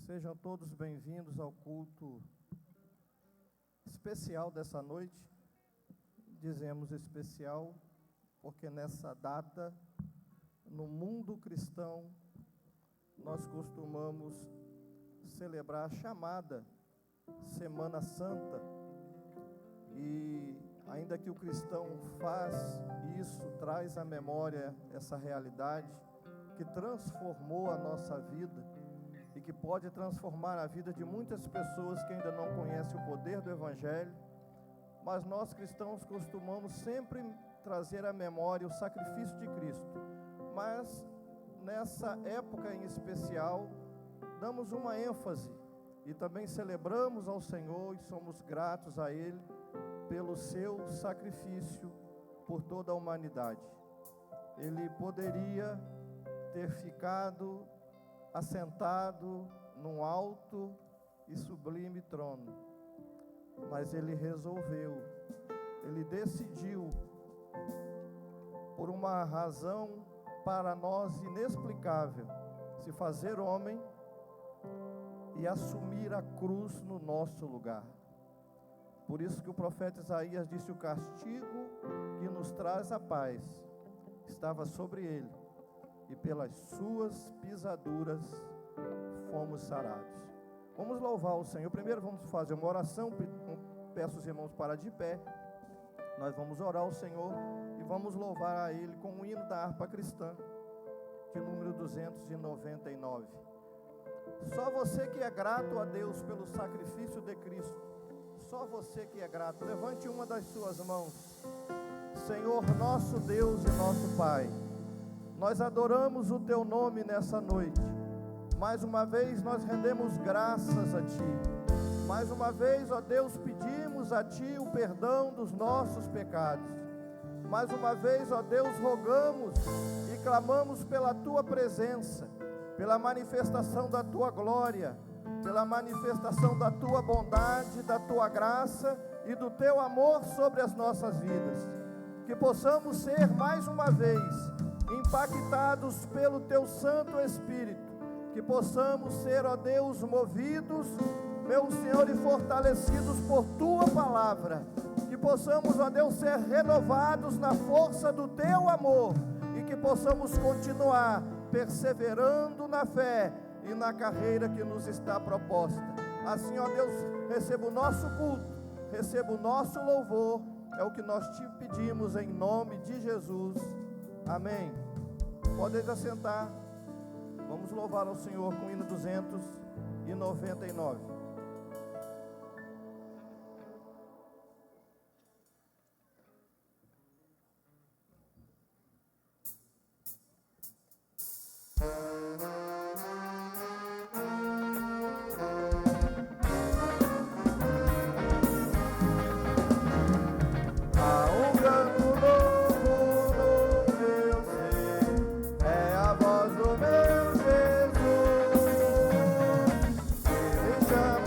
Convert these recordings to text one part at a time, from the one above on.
Sejam todos bem-vindos ao culto especial dessa noite. Dizemos especial porque nessa data, no mundo cristão, nós costumamos celebrar a chamada Semana Santa. E ainda que o cristão faz isso, traz à memória essa realidade que transformou a nossa vida e que pode transformar a vida de muitas pessoas que ainda não conhecem o poder do Evangelho, mas nós cristãos costumamos sempre trazer à memória o sacrifício de Cristo. Mas nessa época em especial, damos uma ênfase e também celebramos ao Senhor e somos gratos a Ele pelo seu sacrifício por toda a humanidade. Ele poderia ter ficado assentado num alto e sublime trono, mas Ele resolveu, Ele decidiu, por uma razão para nós inexplicável, se fazer homem e assumir a cruz no nosso lugar. Por isso que o profeta Isaías disse: o castigo que nos traz a paz estava sobre ele, e pelas suas pisaduras fomos sarados. Vamos louvar o Senhor. Primeiro vamos fazer uma oração. Peço os irmãos para de pé. Nós vamos orar ao Senhor e vamos louvar a Ele com o hino da harpa cristã, de número 299. Só você que é grato a Deus pelo sacrifício de Cristo, só você que é grato, levante uma das suas mãos. Senhor nosso Deus e nosso Pai, nós adoramos o Teu nome nessa noite. Mais uma vez nós rendemos graças a Ti. Mais uma vez, ó Deus, pedimos a Ti o perdão dos nossos pecados. Mais uma vez, ó Deus, rogamos e clamamos pela Tua presença, pela manifestação da Tua glória, pela manifestação da Tua bondade, da Tua graça e do Teu amor sobre as nossas vidas. Que possamos ser mais uma vez impactados pelo Teu Santo Espírito, que possamos ser, ó Deus, movidos, meu Senhor, e fortalecidos por Tua palavra, que possamos, ó Deus, ser renovados na força do Teu amor, e que possamos continuar perseverando na fé e na carreira que nos está proposta. Assim, ó Deus, receba o nosso culto, receba o nosso louvor, é o que nós Te pedimos em nome de Jesus. Amém. Podem assentar. Vamos louvar ao Senhor com o hino 299. Chama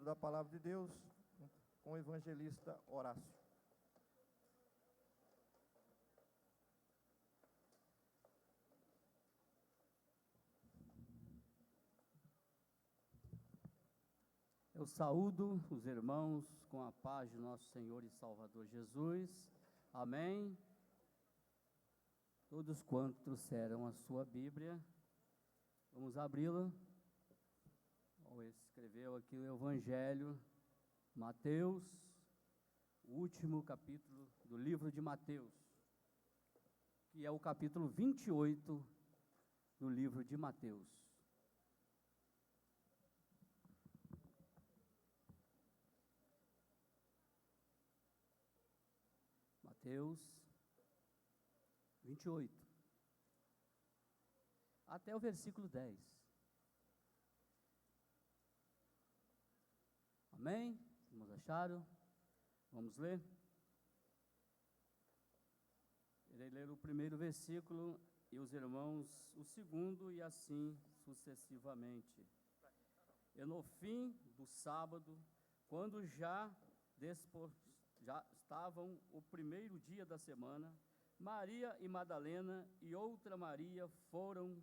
leitura da palavra de Deus com o evangelista Horácio. Eu saúdo os irmãos com a paz de nosso Senhor e Salvador Jesus. Amém. Todos quantos trouxeram a sua Bíblia, vamos abri-la. Escreveu aqui o Evangelho, Mateus, o último capítulo do livro de Mateus, que é o capítulo 28 do livro de Mateus. Mateus 28, até o versículo 10. Amém? Vamos acharam? Vamos ler? Irei ler o primeiro versículo e os irmãos o segundo e assim sucessivamente. E no fim do sábado, quando já estavam o primeiro dia da semana, Maria e Madalena e outra Maria foram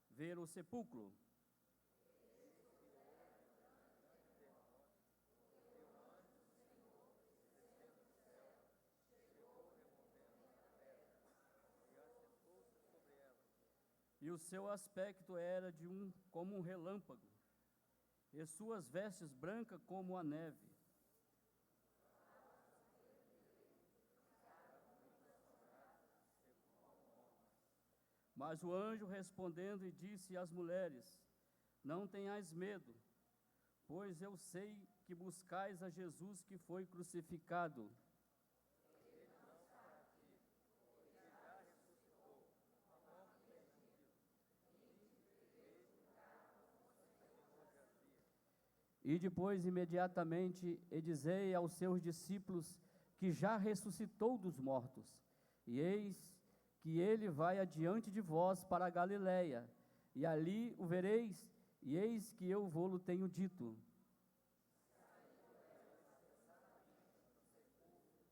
ver o sepulcro. E o seu aspecto era como um relâmpago, e suas vestes brancas como a neve. Mas o anjo respondendo e disse às mulheres: não tenhais medo, pois eu sei que buscais a Jesus que foi crucificado. E depois, imediatamente, dizei aos seus discípulos que já ressuscitou dos mortos, e eis que ele vai adiante de vós para a Galiléia, e ali o vereis, e eis que eu vou-lo tenho dito.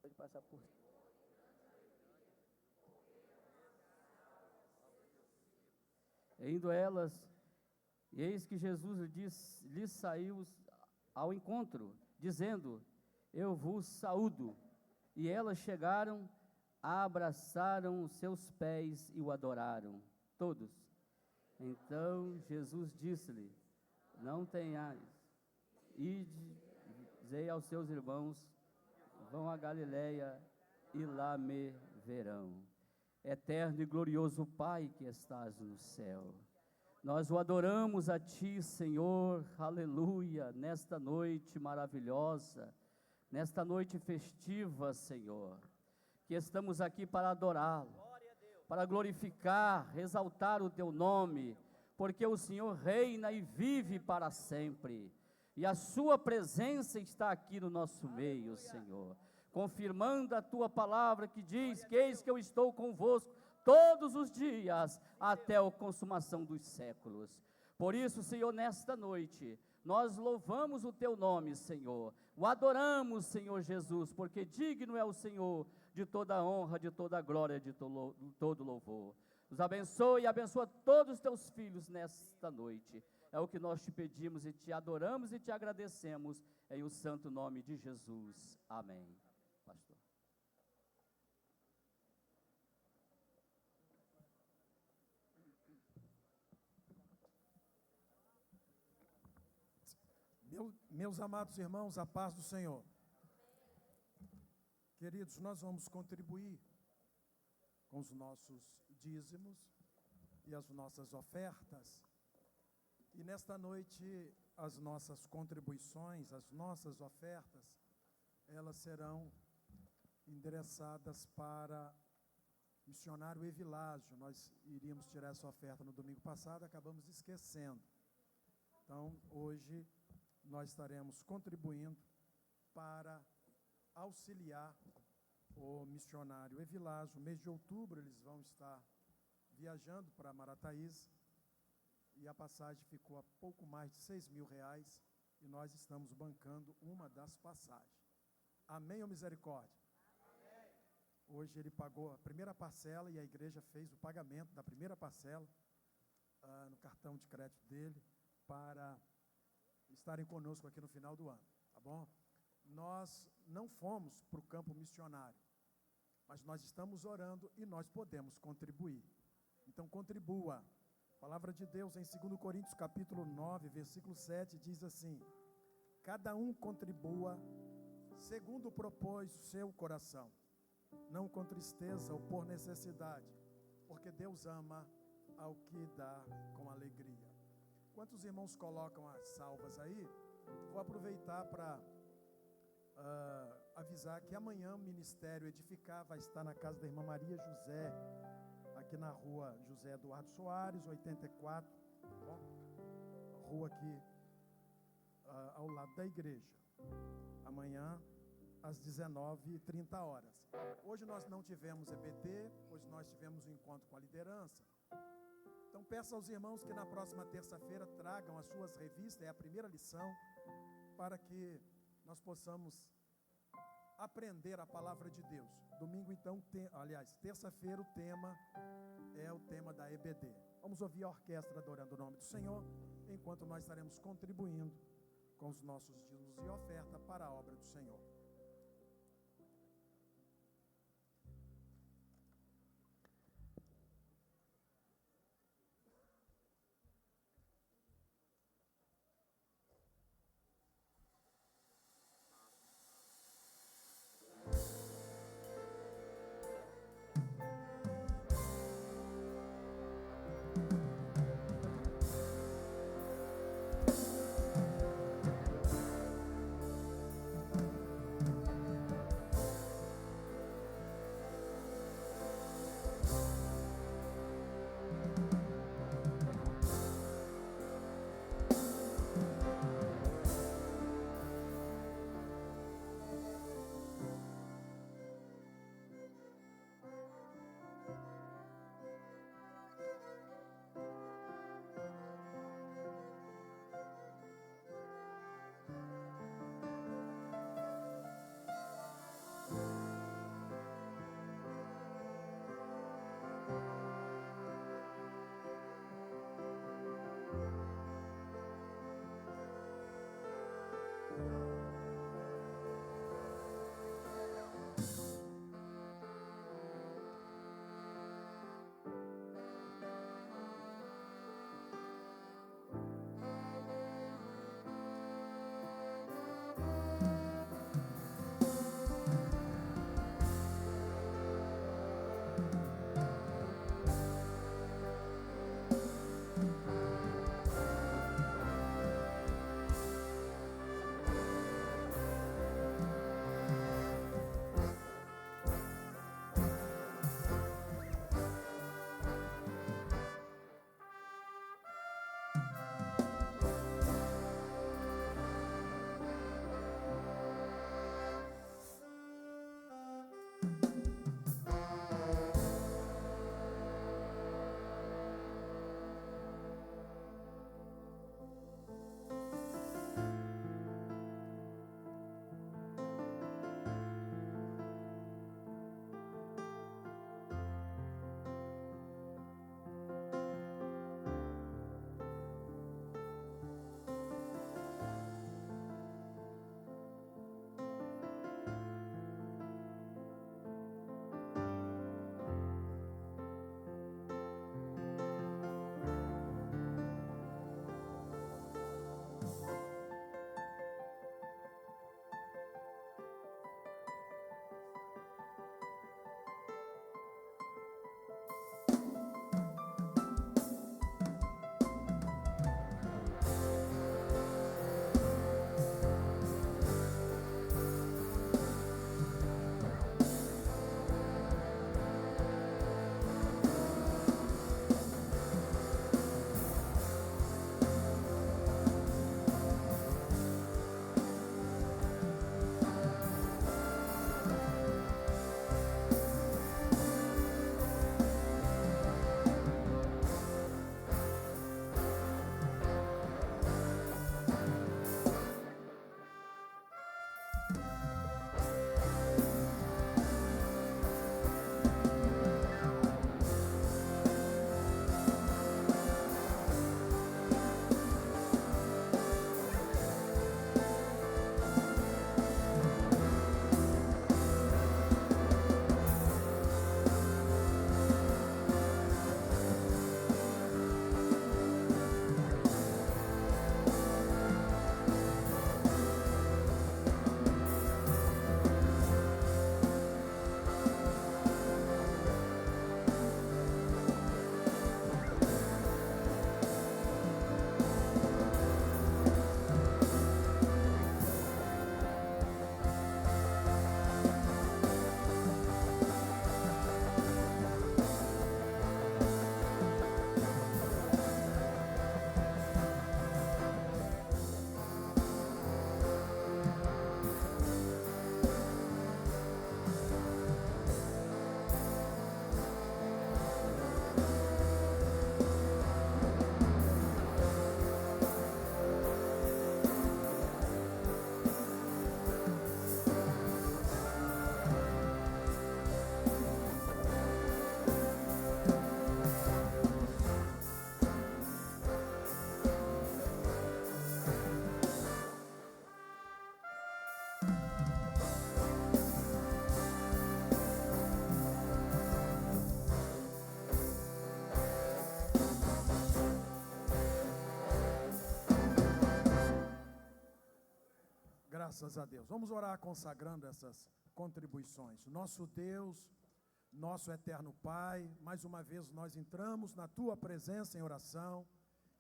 Pode passar por... Indo elas, e eis que Jesus lhes saiu ao encontro, dizendo: eu vos saúdo. E elas chegaram, abraçaram os seus pés e o adoraram, todos. Então Jesus disse-lhe: não tenhais, ide, dizei aos seus irmãos, vão a Galiléia e lá me verão. Eterno e glorioso Pai que estás no céu, nós o adoramos a Ti, Senhor, aleluia, nesta noite maravilhosa, nesta noite festiva, Senhor, que estamos aqui para adorá-lo, para glorificar, exaltar o Teu nome, porque o Senhor reina e vive para sempre, e a Sua presença está aqui no nosso meio, Senhor, confirmando a Tua palavra que diz que eis que eu estou convosco todos os dias, até a consumação dos séculos. Por isso, Senhor, nesta noite, nós louvamos o Teu nome, Senhor, o adoramos, Senhor Jesus, porque digno é o Senhor de toda a honra, de toda a glória, de todo louvor. Nos abençoe e abençoa todos os Teus filhos nesta noite. É o que nós te pedimos e te adoramos e te agradecemos, em o santo nome de Jesus. Amém. Pastor. Meus amados irmãos, a paz do Senhor. Queridos, nós vamos contribuir com os nossos dízimos e as nossas ofertas. E nesta noite, as nossas contribuições, as nossas ofertas, elas serão endereçadas para missionário Evilásio. Nós iríamos tirar essa oferta no domingo passado, acabamos esquecendo. Então, hoje, nós estaremos contribuindo para auxiliar o missionário Evilásio. No mês de outubro, eles vão estar viajando para Marataízes, e a passagem ficou a pouco mais de R$6.000, e nós estamos bancando uma das passagens. Amém ou misericórdia? Amém. Hoje ele pagou a primeira parcela e a igreja fez o pagamento da primeira parcela no cartão de crédito dele para estarem conosco aqui no final do ano, tá bom? Nós não fomos para o campo missionário, mas nós estamos orando e nós podemos contribuir. Então contribua. A palavra de Deus em 2 Coríntios capítulo 9, versículo 7 diz assim: cada um contribua segundo propôs o seu coração, não com tristeza ou por necessidade, porque Deus ama ao que dá com alegria. Enquanto os irmãos colocam as salvas aí, vou aproveitar para avisar que amanhã o Ministério Edificar vai estar na casa da irmã Maria José, aqui na rua José Eduardo Soares, 84, tá bom? Rua aqui ao lado da igreja. Amanhã, às 19h30. Hoje nós não tivemos EBD, hoje nós tivemos um encontro com a liderança. Então peço aos irmãos que na próxima terça-feira tragam as suas revistas, é a primeira lição, para que nós possamos aprender a palavra de Deus. Domingo então, terça-feira o tema é o tema da EBD. Vamos ouvir a orquestra adorando o nome do Senhor, enquanto nós estaremos contribuindo com os nossos dízimos e oferta para a obra do Senhor. Graças a Deus. Vamos orar consagrando essas contribuições. Nosso Deus, nosso eterno Pai, mais uma vez nós entramos na Tua presença em oração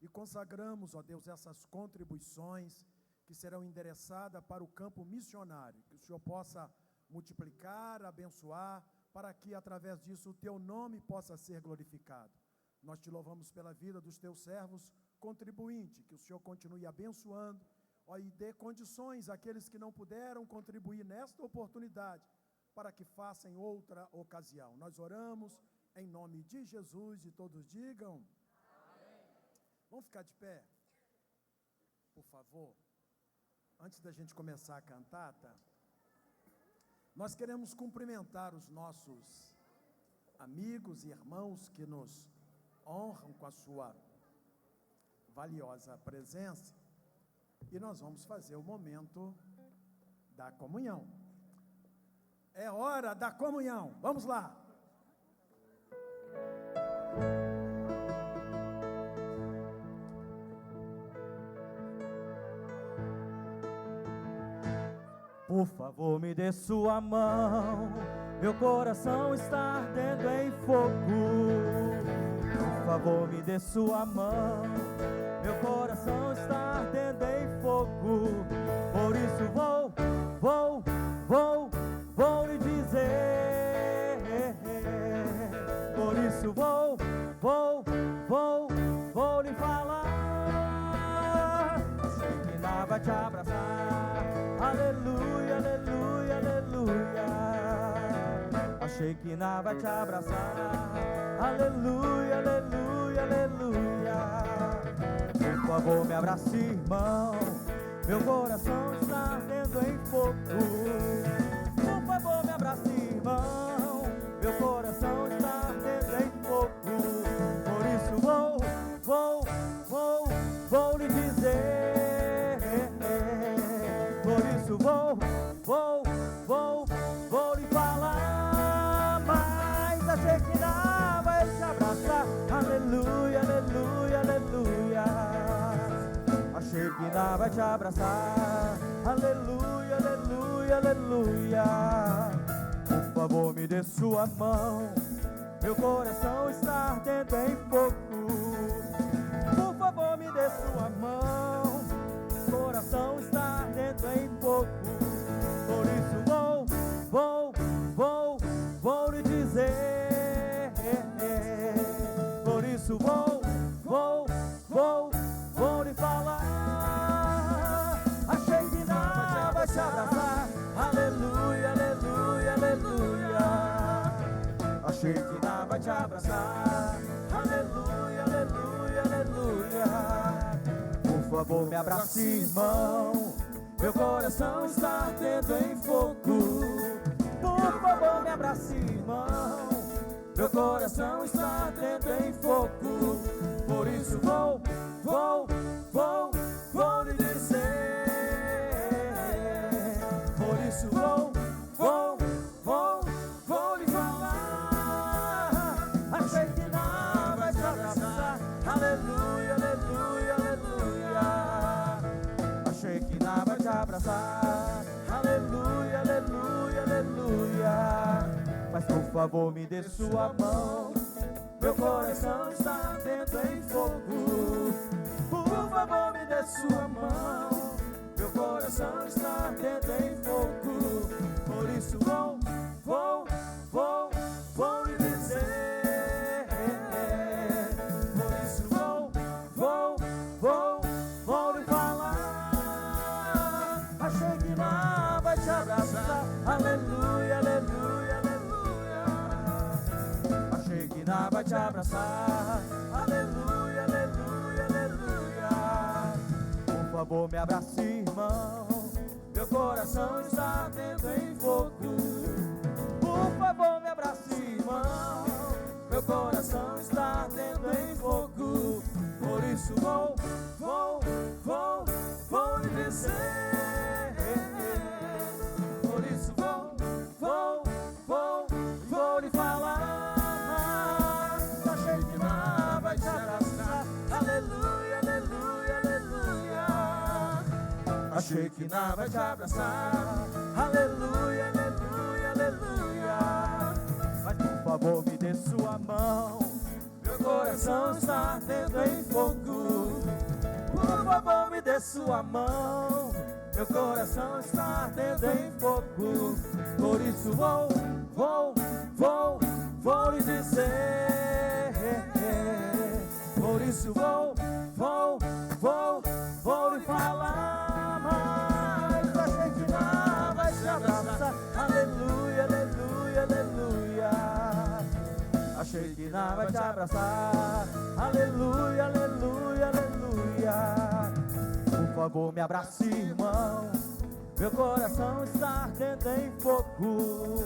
e consagramos, ó Deus, essas contribuições que serão endereçadas para o campo missionário. Que o Senhor possa multiplicar, abençoar, para que através disso o Teu nome possa ser glorificado. Nós Te louvamos pela vida dos Teus servos contribuintes, que o Senhor continue abençoando, ó, e dê condições àqueles que não puderam contribuir nesta oportunidade, para que façam em outra ocasião. Nós oramos em nome de Jesus e todos digam amém. Vamos ficar de pé, por favor. Antes da gente começar a cantata, nós queremos cumprimentar os nossos amigos e irmãos que nos honram com a sua valiosa presença, e nós vamos fazer o momento da comunhão. É hora da comunhão, vamos lá! Por favor, me dê sua mão, meu coração está ardendo em fogo. Por favor, me dê sua mão, meu coração está ardendo em fogo. Por isso vou lhe dizer. Por isso vou lhe falar. Que nada vai te abraçar. Aleluia, aleluia, aleluia. Achei que nada vai te abraçar. Aleluia, aleluia, aleluia. Por favor, me abrace, irmão, meu coração está ardendo em fogo. Por favor, me abrace, irmão, meu coração está ardendo em fogo. Por isso vou lhe dizer. Por isso vou lhe falar. Mas achei que nada vai te abraçar. Aleluia, aleluia, aleluia. Achei que nada vai te abraçar. Aleluia, aleluia, aleluia. Por favor, me dê sua mão, meu coração está ardendo em fogo. Por favor, me dê sua mão, coração está ardendo em fogo. Por isso vou lhe dizer. Por isso vou lhe falar. Achei que nada vai te abraçar. Aleluia, aleluia, aleluia. Achei que nada vai te abraçar. Aleluia, aleluia, aleluia. Por favor, me abrace, irmão, meu coração está ardendo em fogo. Por favor, me abrace, irmão, meu coração está ardendo em fogo. Por isso vou lhe dizer. Por isso vou lhe falar. Achei que nada vai te abraçar. Aleluia, aleluia, aleluia. Achei que nada vai te abraçar. Aleluia, aleluia, aleluia. Mas por favor, me dê sua mão, meu coração está ardendo em fogo. Por favor, me dê sua mão, meu coração está ardendo em fogo. Por isso vou lhe dizer. Por isso vou lhe falar. Achei que nada vai te abraçar. Aleluia, aleluia, aleluia. Achei que nada vai te abraçar. Aleluia, aleluia, aleluia. Por favor, me abrace, irmão, meu coração está ardendo em fogo. Por favor, me abrace, irmão, meu coração está ardendo em fogo. Por isso vou lhe dizer. Por isso vou lhe falar. Achei que nada vai te abraçar. Aleluia, aleluia, aleluia. A Shekinah vai te abraçar. Aleluia, aleluia, aleluia. Mas por favor me dê sua mão, meu coração está ardendo em fogo. Por favor me dê sua mão, meu coração está ardendo em fogo. Por isso vou lhe dizer. Por isso vou lhe falar mais. A Shekinah vai te abraçar. Aleluia, aleluia, aleluia. A Shekinah vai te abraçar. Aleluia, aleluia, aleluia. Por favor me abrace, irmão, meu coração está ardendo em fogo.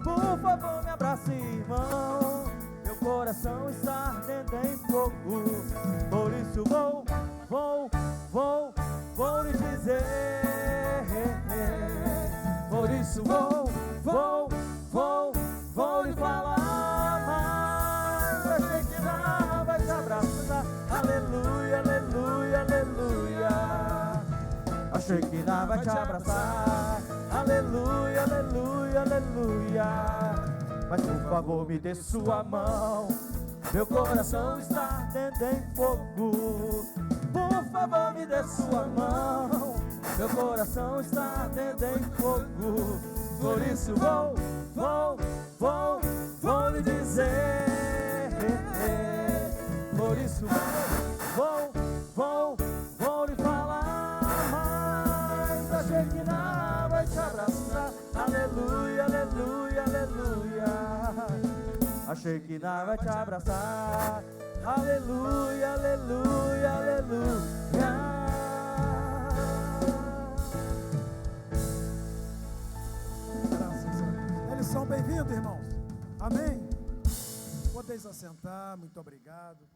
Por favor me abrace, irmão, meu coração está ardendo em fogo. Por isso vou lhe dizer. Por isso vou lhe falar mais. A Shekinah vai te abraçar. Aleluia, aleluia, aleluia. A Shekinah vai te abraçar. Aleluia, aleluia, aleluia. Mas por favor me dê sua mão, meu coração está ardendo em fogo. Por favor me dê sua mão, meu coração está ardendo em fogo. Por isso vou lhe dizer. Por isso vou lhe falar mais. A Shekinah vai te abraçar. Aleluia, aleluia, aleluia. A Shekinah vai te abraçar. Aleluia, aleluia, aleluia. Graças a Deus. Eles são bem-vindos, irmãos. Amém? Podeis assentar, muito obrigado.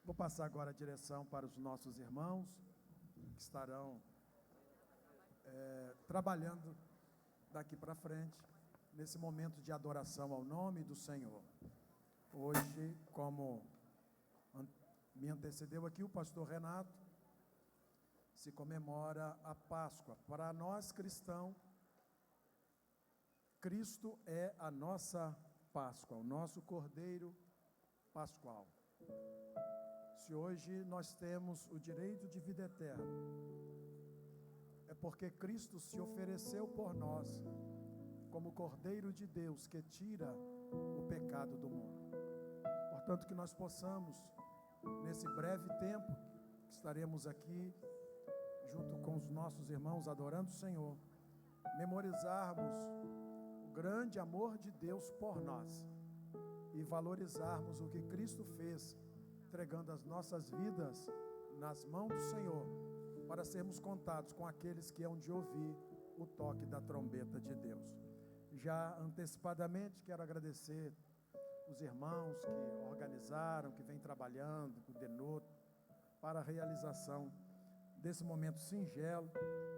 Vou passar agora a direção para os nossos irmãos que estarão trabalhando daqui para frente, nesse momento de adoração ao nome do Senhor. Hoje, como me antecedeu aqui o pastor Renato, se comemora a Páscoa. Para nós cristãos, Cristo é a nossa Páscoa, o nosso Cordeiro Pascual. Se hoje nós temos o direito de vida eterna, é porque Cristo se ofereceu por nós como Cordeiro de Deus que tira o pecado do mundo. Portanto, que nós possamos, nesse breve tempo que estaremos aqui, junto com os nossos irmãos adorando o Senhor, memorizarmos o grande amor de Deus por nós e valorizarmos o que Cristo fez, entregando as nossas vidas nas mãos do Senhor, para sermos contados com aqueles que hão de ouvir o toque da trombeta de Deus. Já antecipadamente quero agradecer os irmãos que organizaram, que vêm trabalhando, o Denoto, para a realização desse momento singelo,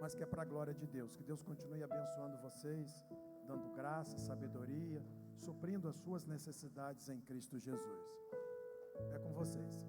mas que é para a glória de Deus. Que Deus continue abençoando vocês, dando graça, sabedoria, suprindo as suas necessidades em Cristo Jesus. É com vocês.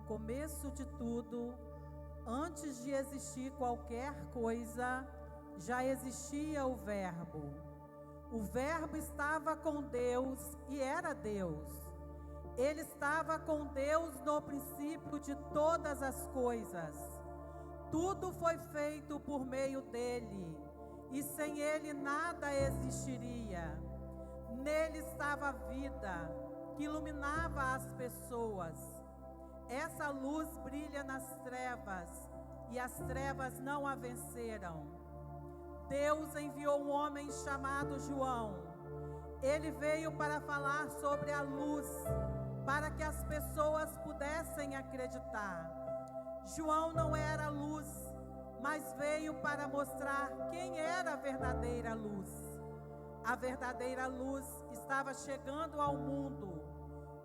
começo de tudo, antes de existir qualquer coisa, já existia o Verbo. O Verbo estava com Deus e era Deus. Ele estava com Deus no princípio de todas as coisas. Tudo foi feito por meio dele, e sem ele nada existiria. Nele estava a vida, que iluminava as pessoas. Essa luz brilha nas trevas, e as trevas não a venceram. Deus enviou um homem chamado João. Ele veio para falar sobre a luz, para que as pessoas pudessem acreditar. João não era luz, mas veio para mostrar quem era a verdadeira luz. A verdadeira luz estava chegando ao mundo.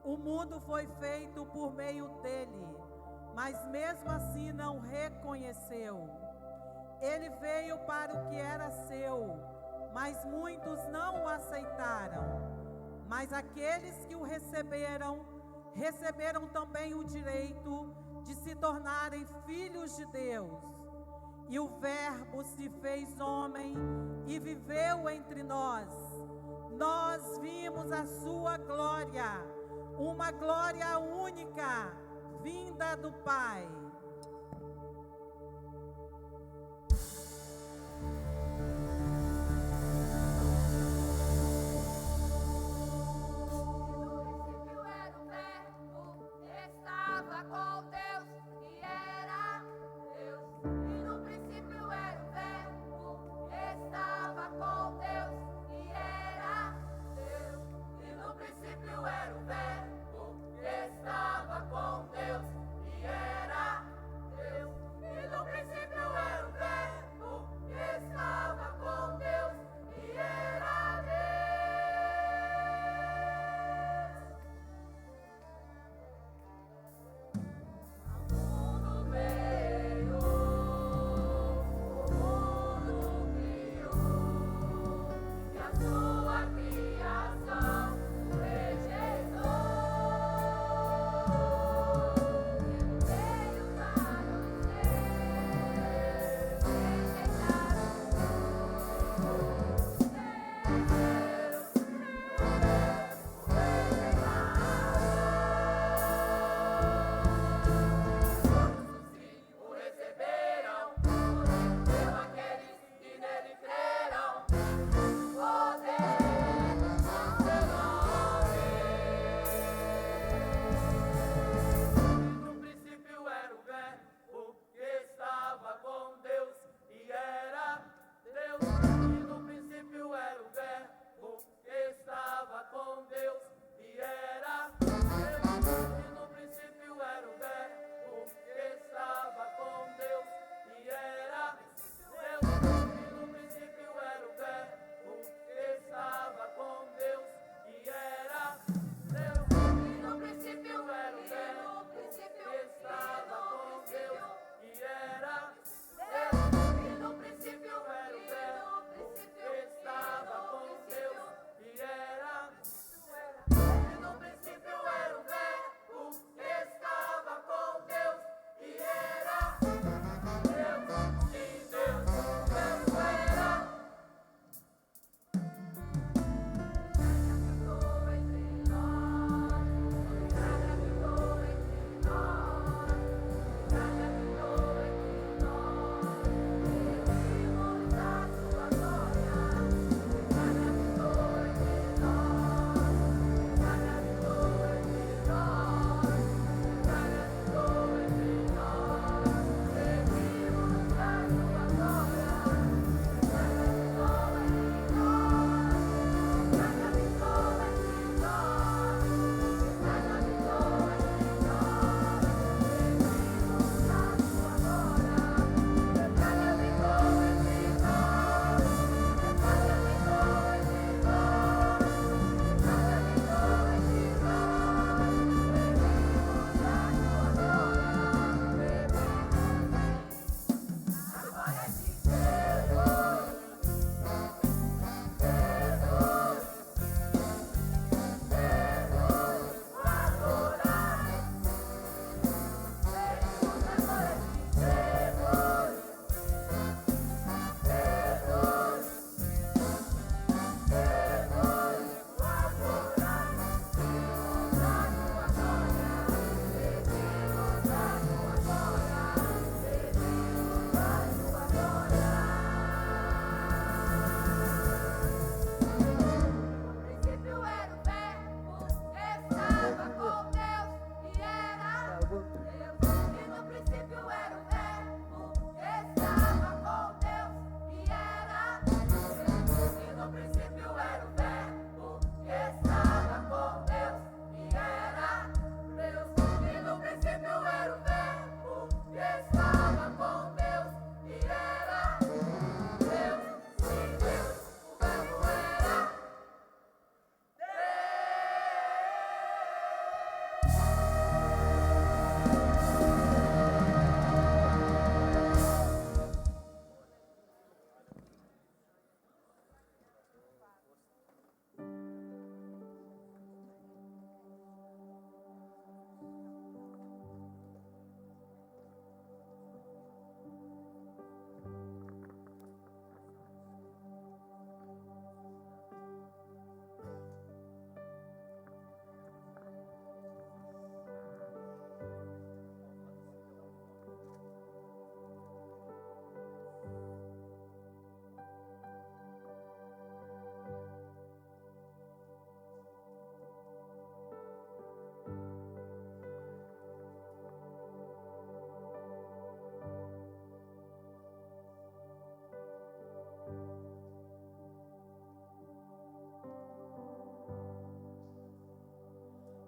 O mundo foi feito por meio dele, mas mesmo assim não reconheceu. Ele veio para o que era seu, mas muitos não o aceitaram. Mas aqueles que o receberam, receberam também o direito de se tornarem filhos de Deus. E o Verbo se fez homem e viveu entre nós. Nós vimos a sua glória, uma glória única, vinda do Pai. Era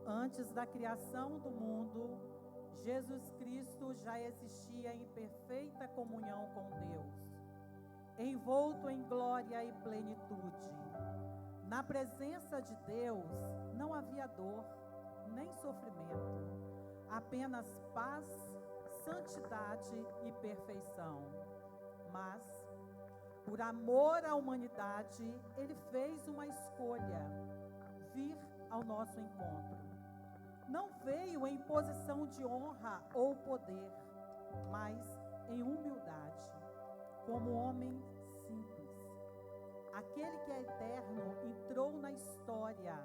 Antes da criação do mundo, Jesus Cristo já existia em perfeita comunhão com Deus, envolto em glória e plenitude. Na presença de Deus não havia dor, nem sofrimento, apenas paz, santidade e perfeição. Mas, por amor à humanidade, Ele fez uma escolha: vir ao nosso encontro. Não veio em posição de honra ou poder, mas em humildade, como homem simples. Aquele que é eterno entrou na história.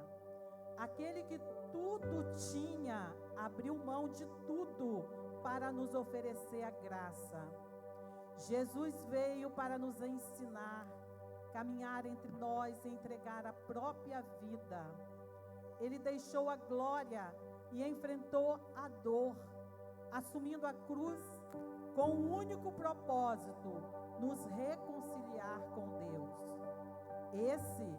Aquele que tudo tinha, abriu mão de tudo para nos oferecer a graça. Jesus veio para nos ensinar, caminhar entre nós e entregar a própria vida. Ele deixou a glória e enfrentou a dor, assumindo a cruz com o único propósito: nos reconciliar com Deus. Esse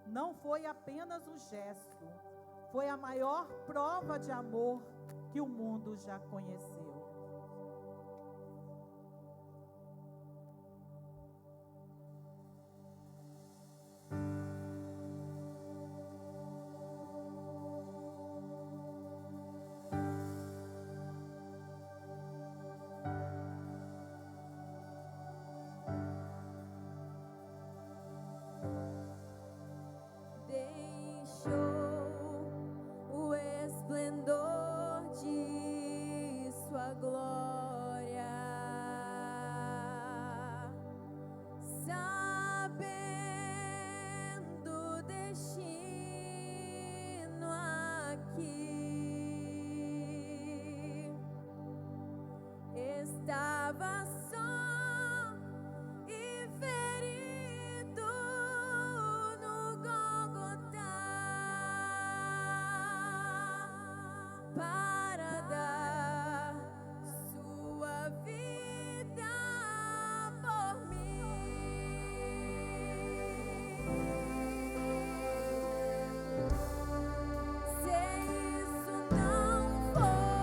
não foi apenas um gesto, foi a maior prova de amor que o mundo já conheceu. Estava só e ferido no Gólgota para dar sua vida por mim. Se isso não for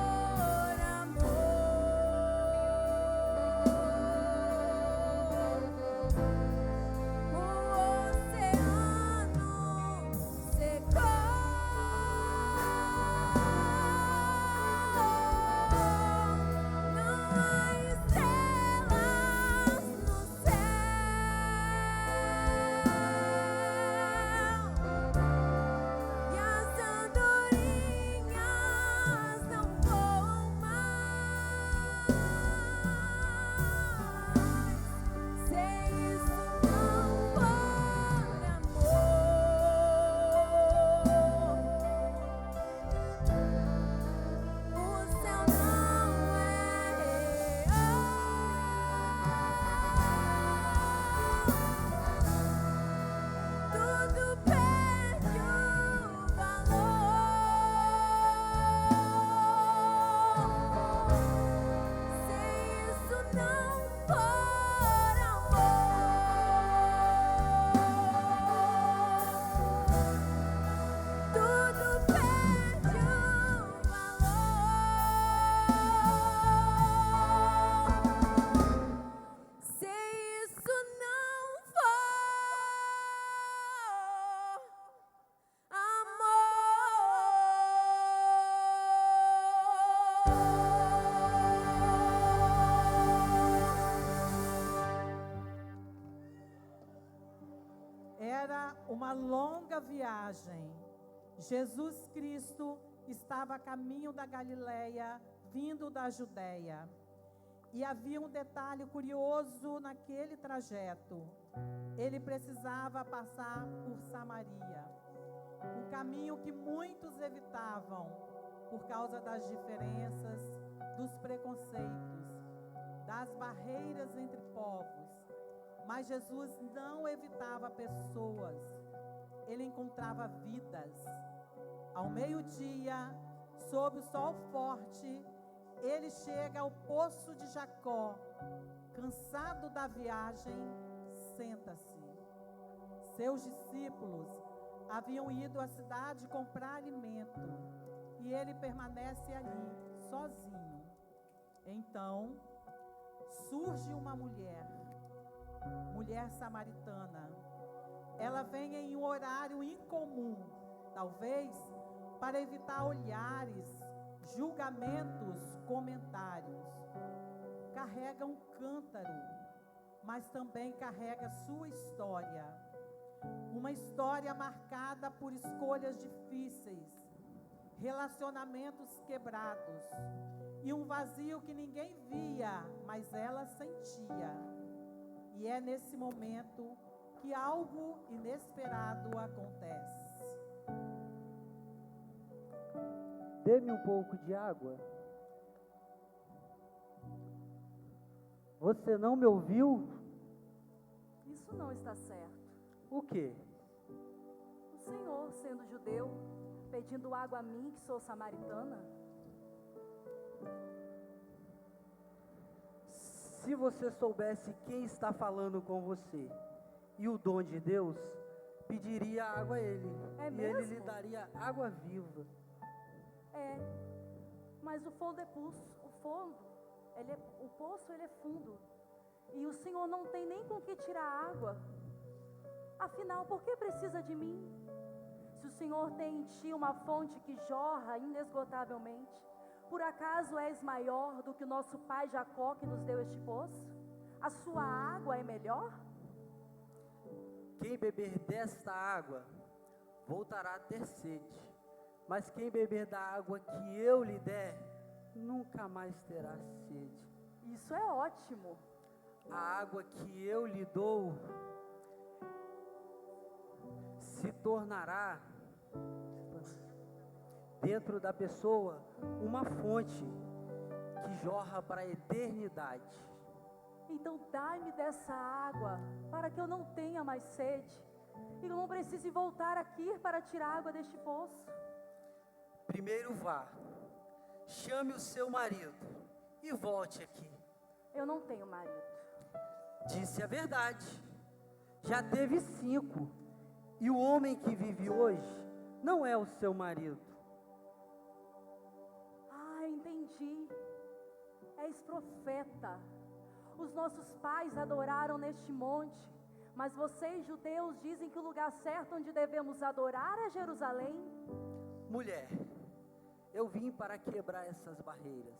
uma longa viagem. Jesus Cristo estava a caminho da Galileia, vindo da Judéia. E havia um detalhe curioso naquele trajeto. Ele precisava passar por Samaria, um caminho que muitos evitavam por causa das diferenças, dos preconceitos, das barreiras entre povos. Mas Jesus não evitava pessoas, ele encontrava vidas. Ao meio-dia, sob o sol forte, ele chega ao poço de Jacó. Cansado da viagem, senta-se. Seus discípulos haviam ido à cidade comprar alimento. e ele permanece ali, sozinho. Então, surge uma mulher samaritana. Ela vem em um horário incomum, talvez para evitar olhares, julgamentos, comentários. Carrega um cântaro, mas também carrega sua história. Uma história marcada por escolhas difíceis, relacionamentos quebrados e um vazio que ninguém via, mas ela sentia. E é nesse momento que algo inesperado acontece. Dê-me um pouco de água. Você não me ouviu? Isso não está certo. O quê? O Senhor, sendo judeu, pedindo água a mim, que sou samaritana? Se você soubesse quem está falando com você e o dom de Deus, pediria água a ele. É e mesmo? ele lhe daria água viva. É, mas o fundo é pulso, o poço ele é fundo, e o Senhor não tem nem com que tirar água. Afinal, por que precisa de mim? Se o Senhor tem em ti uma fonte que jorra inesgotavelmente, por acaso és maior do que o nosso pai Jacó, que nos deu este poço? A sua água é melhor? Quem beber desta água voltará a ter sede, mas quem beber da água que eu lhe der, nunca mais terá sede. Isso é ótimo. A água que eu lhe dou se tornará dentro da pessoa uma fonte que jorra para a eternidade. Então dai-me dessa água, para que eu não tenha mais sede, e eu não precise voltar aqui para tirar água deste poço. Primeiro vá, chame o seu marido e volte aqui. Eu não tenho marido. Disse a verdade, já teve 5, e o homem que vive hoje não é o seu marido. Ah, entendi. És profeta. Os nossos pais adoraram neste monte, mas vocês, judeus, dizem que o lugar certo onde devemos adorar é Jerusalém. Mulher, eu vim para quebrar essas barreiras.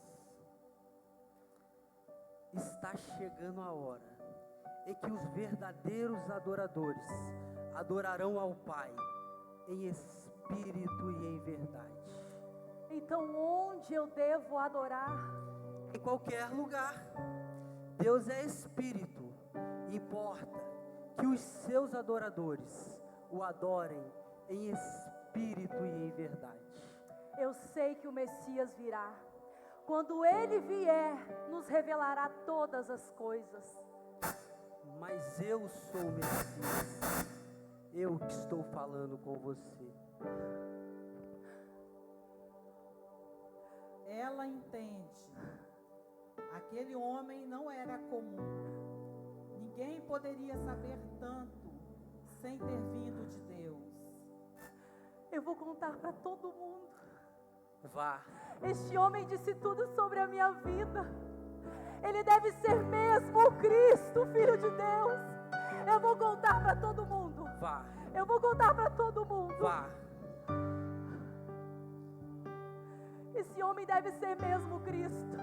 Está chegando a hora em que os verdadeiros adoradores adorarão ao Pai em espírito e em verdade. Então onde eu devo adorar? Em qualquer lugar. Deus é espírito. Importa que os seus adoradores o adorem em espírito e em verdade. Eu sei que o Messias virá. Quando ele vier, nos revelará todas as coisas. Mas eu sou o Messias. Eu que estou falando com você. Ela entende. Aquele homem não era comum. Ninguém poderia saber tanto sem ter vindo de Deus. Eu vou contar para todo mundo. Vá. Este homem disse tudo sobre a minha vida. Ele deve ser mesmo o Cristo, Filho de Deus. Eu vou contar para todo mundo. Vá. Eu vou contar para todo mundo. Vá. Esse homem deve ser mesmo o Cristo.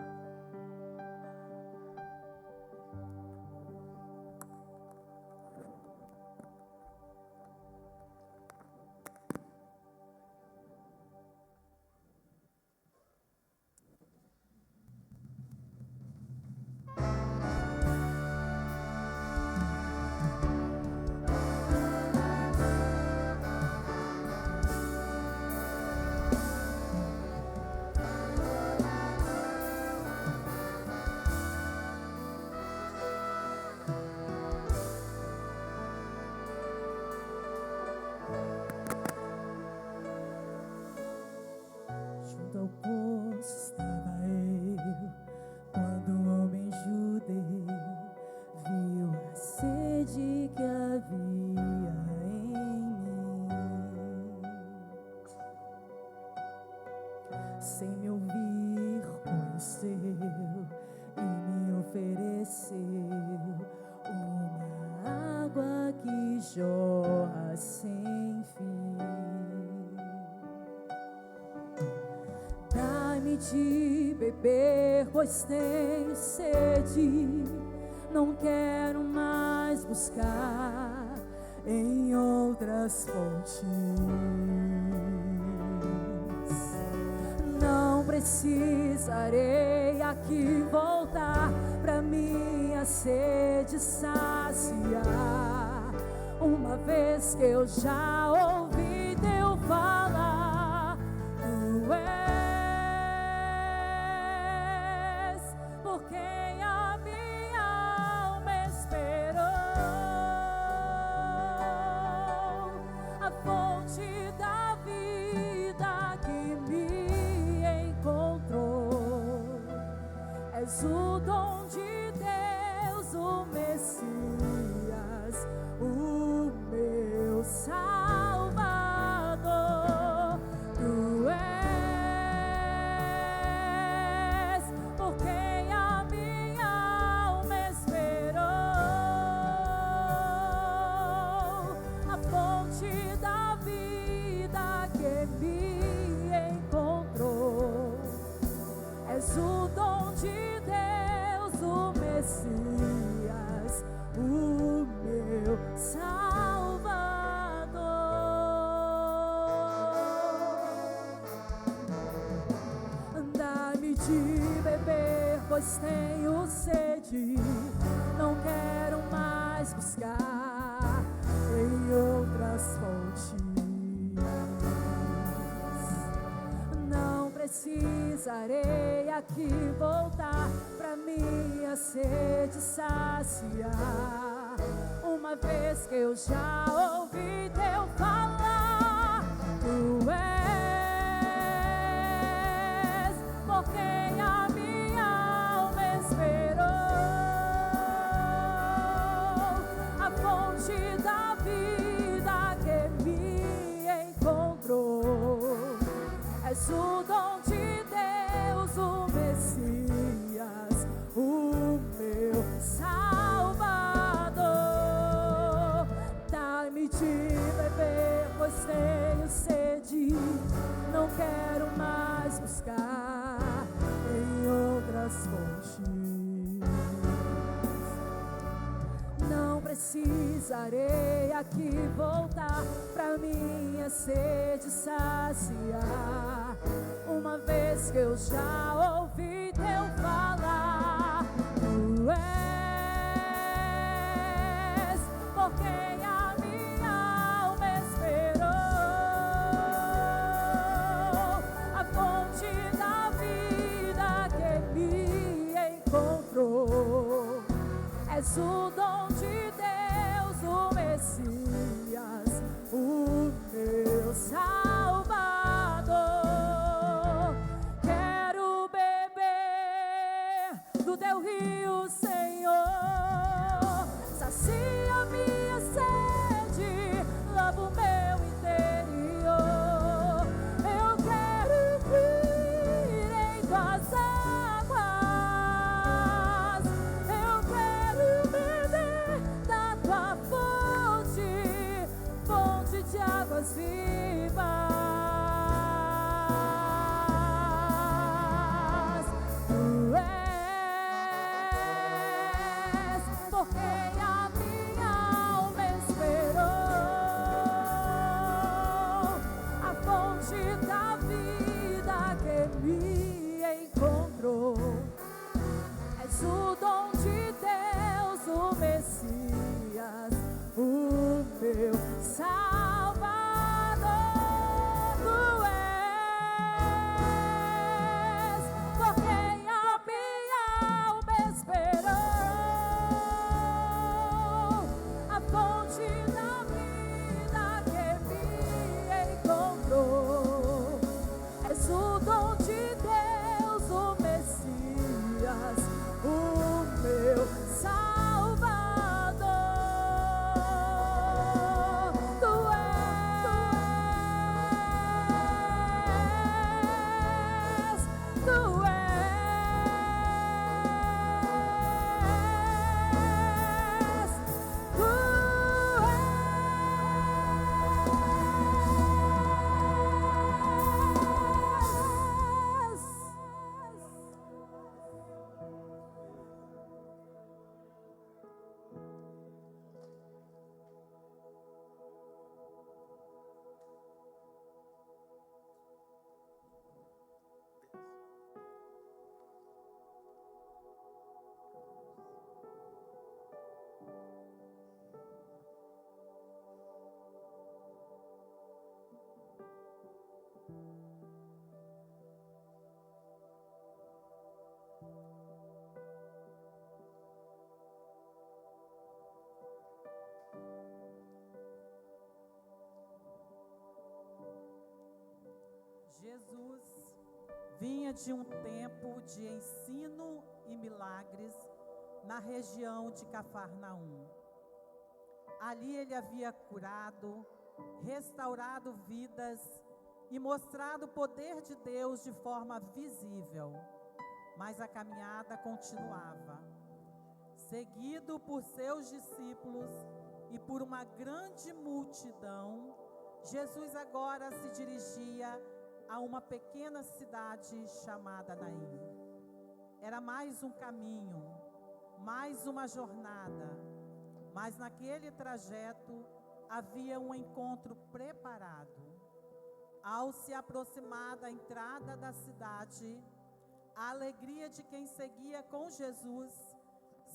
sem me ouvir, conheceu e me ofereceu uma água que jorra sem fim. Dá-me de beber, pois tenho sede. Não quero mais buscar em outras fontes. Não precisarei aqui voltar pra minha sede saciar, uma vez que eu já ouvi teu falar. Tu és por quem a minha alma esperou, a fonte da vida que me encontrou. És o dom de Deus, o Messias, o meu Salvador. Tu és por quem a minha alma esperou, a fonte da vida que me encontrou. És o dom de Deus, o Messias, o meu Salvador. Dá-me de beber, pois tenho sede. Não quero mais buscar em outras fontes. Não precisarei aqui voltar pra minha sede saciar, uma vez que eu já ouvi teu falar. Tu és por quem a minha alma esperou, a fonte da vida que me encontrou. És o dom de Deus, o Messias, o meu Salvador. Dá-me de beber, pois tenho sede. Não quero mais buscar em outras fontes. Não precisarei aqui voltar pra minha sede saciar, uma vez que eu já ouvi teu falar. Tu és por quem a minha alma esperou, a fonte da vida que me encontrou. És o dom de Deus, o Messias, o meu Salvador. Quero beber do teu rio, Senhor. Sacia minha sede, lava o meu interior. Eu quero fluir em tuas águas. Eu quero beber da tua fonte, fonte de águas vivas. Tu és por quem a minha alma esperou, a fonte da vida que me encontrou. És o dom de Deus, o Messias, o meu Salvador. Tu és por quem a minha alma esperou, a fonte da vida que me encontrou. És o dom de Deus, o Messias, o meu Salvador. Tu és Jesus vinha de um tempo de ensino e milagres na região de Cafarnaum. Ali ele havia curado, restaurado vidas e mostrado o poder de Deus de forma visível. Mas a caminhada continuava. Seguido por seus discípulos e por uma grande multidão, Jesus agora se dirigia a uma pequena cidade chamada Naim. Era mais um caminho, mais uma jornada, mas naquele trajeto havia um encontro preparado. Ao se aproximar da entrada da cidade, a alegria de quem seguia com Jesus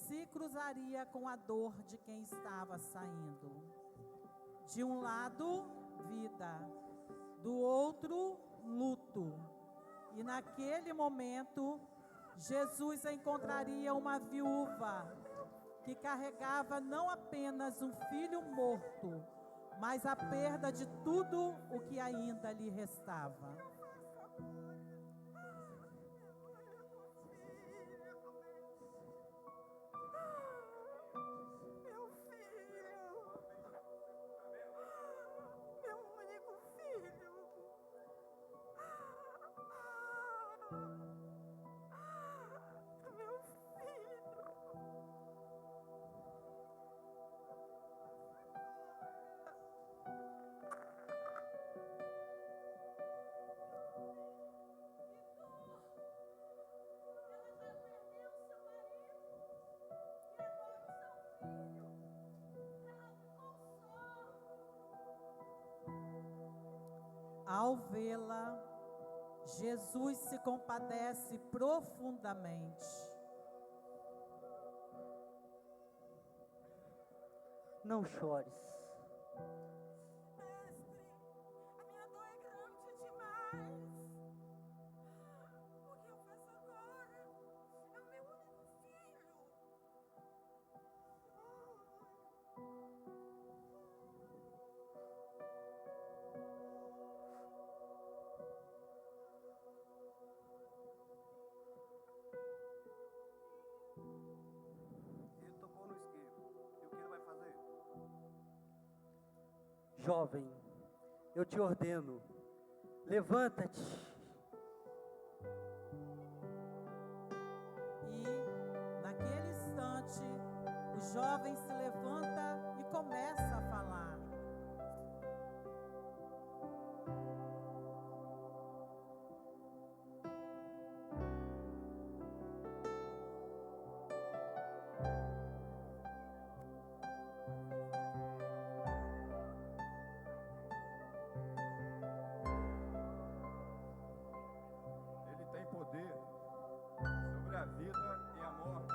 se cruzaria com a dor de quem estava saindo. De um lado, vida, do outro, luto. E naquele momento, Jesus encontraria uma viúva que carregava não apenas um filho morto, mas a perda de tudo o que ainda lhe restava. Ao vê-la, Jesus se compadece profundamente. Não chores. Mestre, a minha dor é grande demais. O que eu faço agora? É o meu único filho. Ele tocou no isqueiro. E o que ele vai fazer? Jovem, eu te ordeno, levanta-te. E, naquele instante, o jovem se levanta e começa a falar. Ele tem poder sobre a vida e a morte.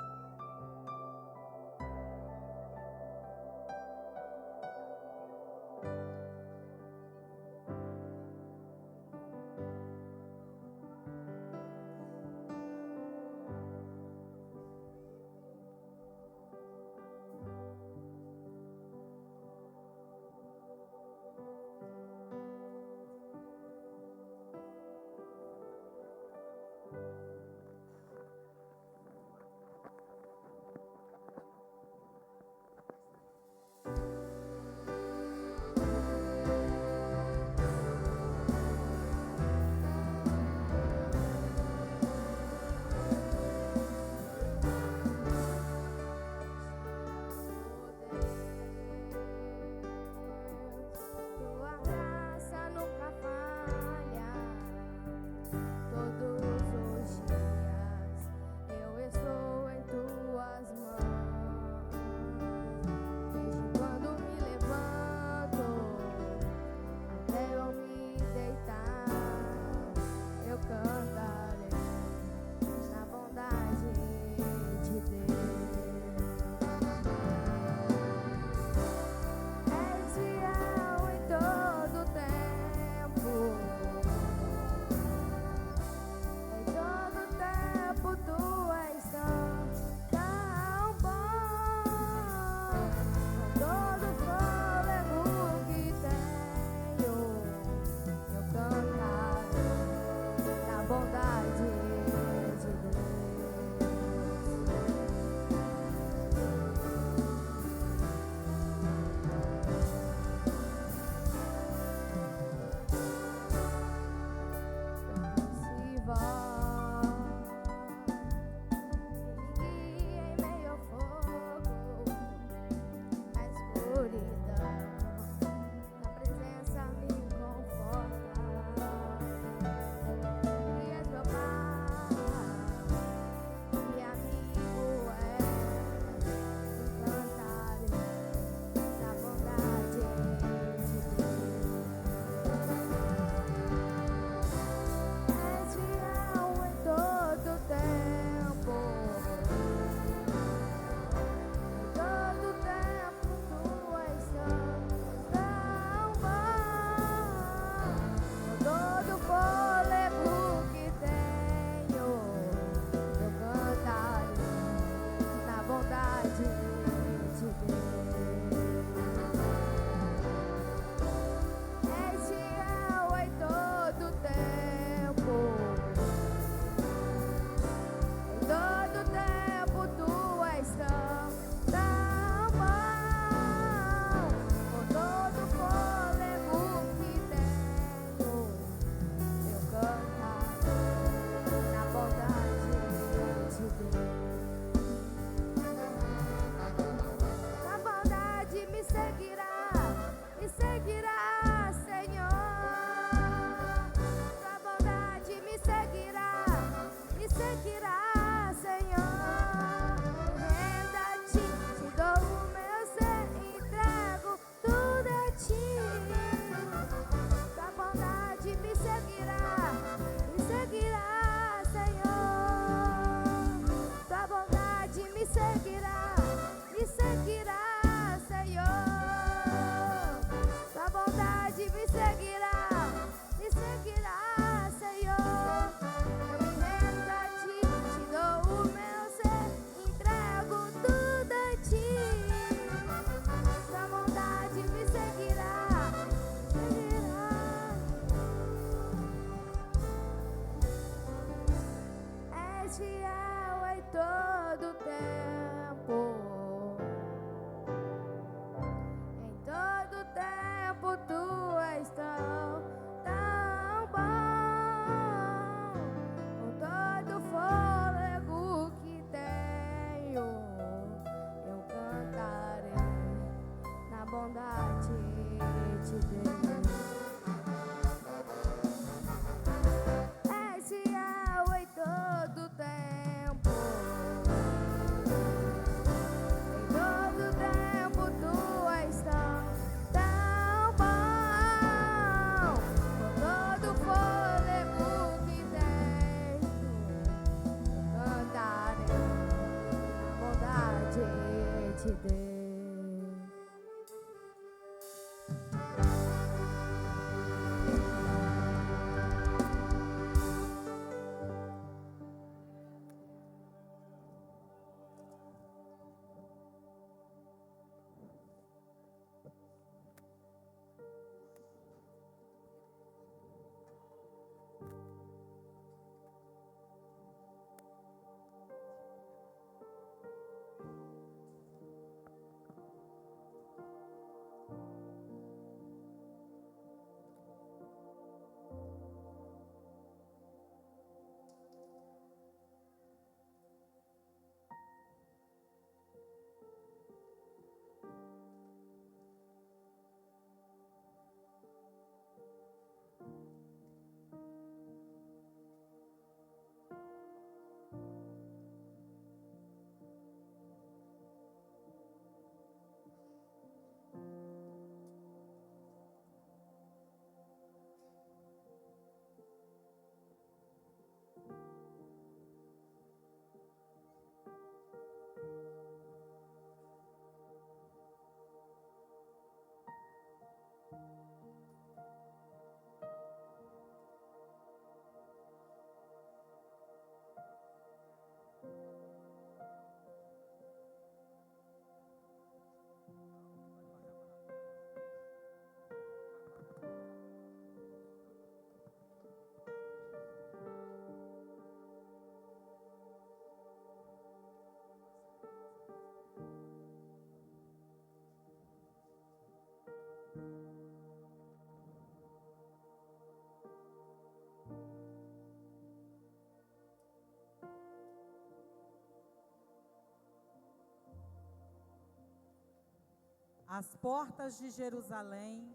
Às portas de Jerusalém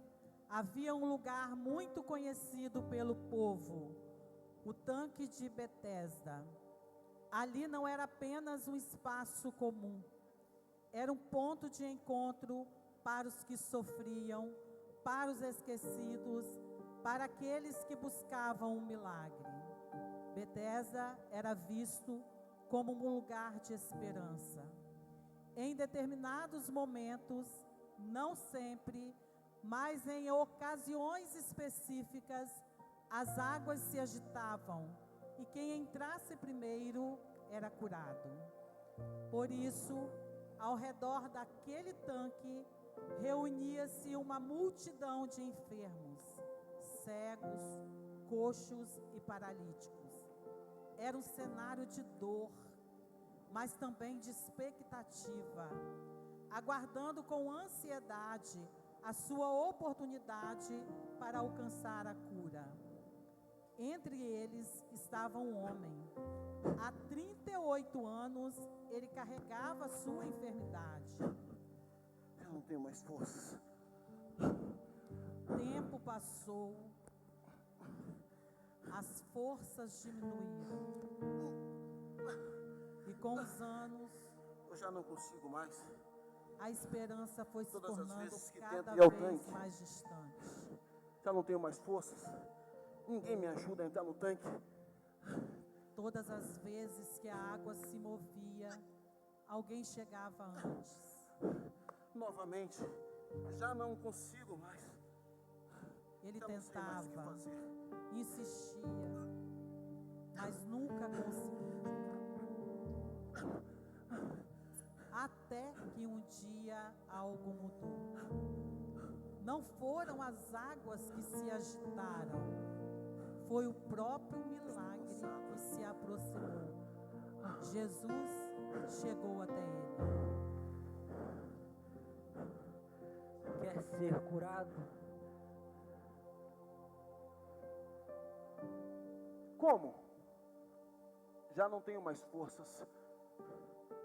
havia um lugar muito conhecido pelo povo, o tanque de Betesda. Ali não era apenas um espaço comum, era um ponto de encontro para os que sofriam, para os esquecidos, para aqueles que buscavam um milagre. Betesda era visto como um lugar de esperança. Em determinados momentos, não sempre, mas em ocasiões específicas, as águas se agitavam e quem entrasse primeiro era curado. Por isso, ao redor daquele tanque, reunia-se uma multidão de enfermos, cegos, coxos e paralíticos. Era um cenário de dor, mas também de expectativa, aguardando com ansiedade a sua oportunidade para alcançar a cura. Entre eles estava um homem. Há 38 anos ele carregava a sua enfermidade. Eu não tenho mais forças. Tempo passou, as forças diminuíram. E com os anos, Eu já não consigo mais. a esperança foi se Todas as tornando vezes que cada tento ir ao vez tanque. mais distante. Já não tenho mais forças. Ninguém me ajuda a entrar no tanque. Todas as vezes que a água se movia, alguém chegava antes. Novamente, já não consigo mais. Ele Já não sei mais o que tentava, fazer. insistia, mas nunca conseguia. Até que um dia algo mudou. Não foram as águas que se agitaram, foi o próprio milagre que se aproximou. Jesus chegou até ele. Quer ser curado? Como? Já não tenho mais forças.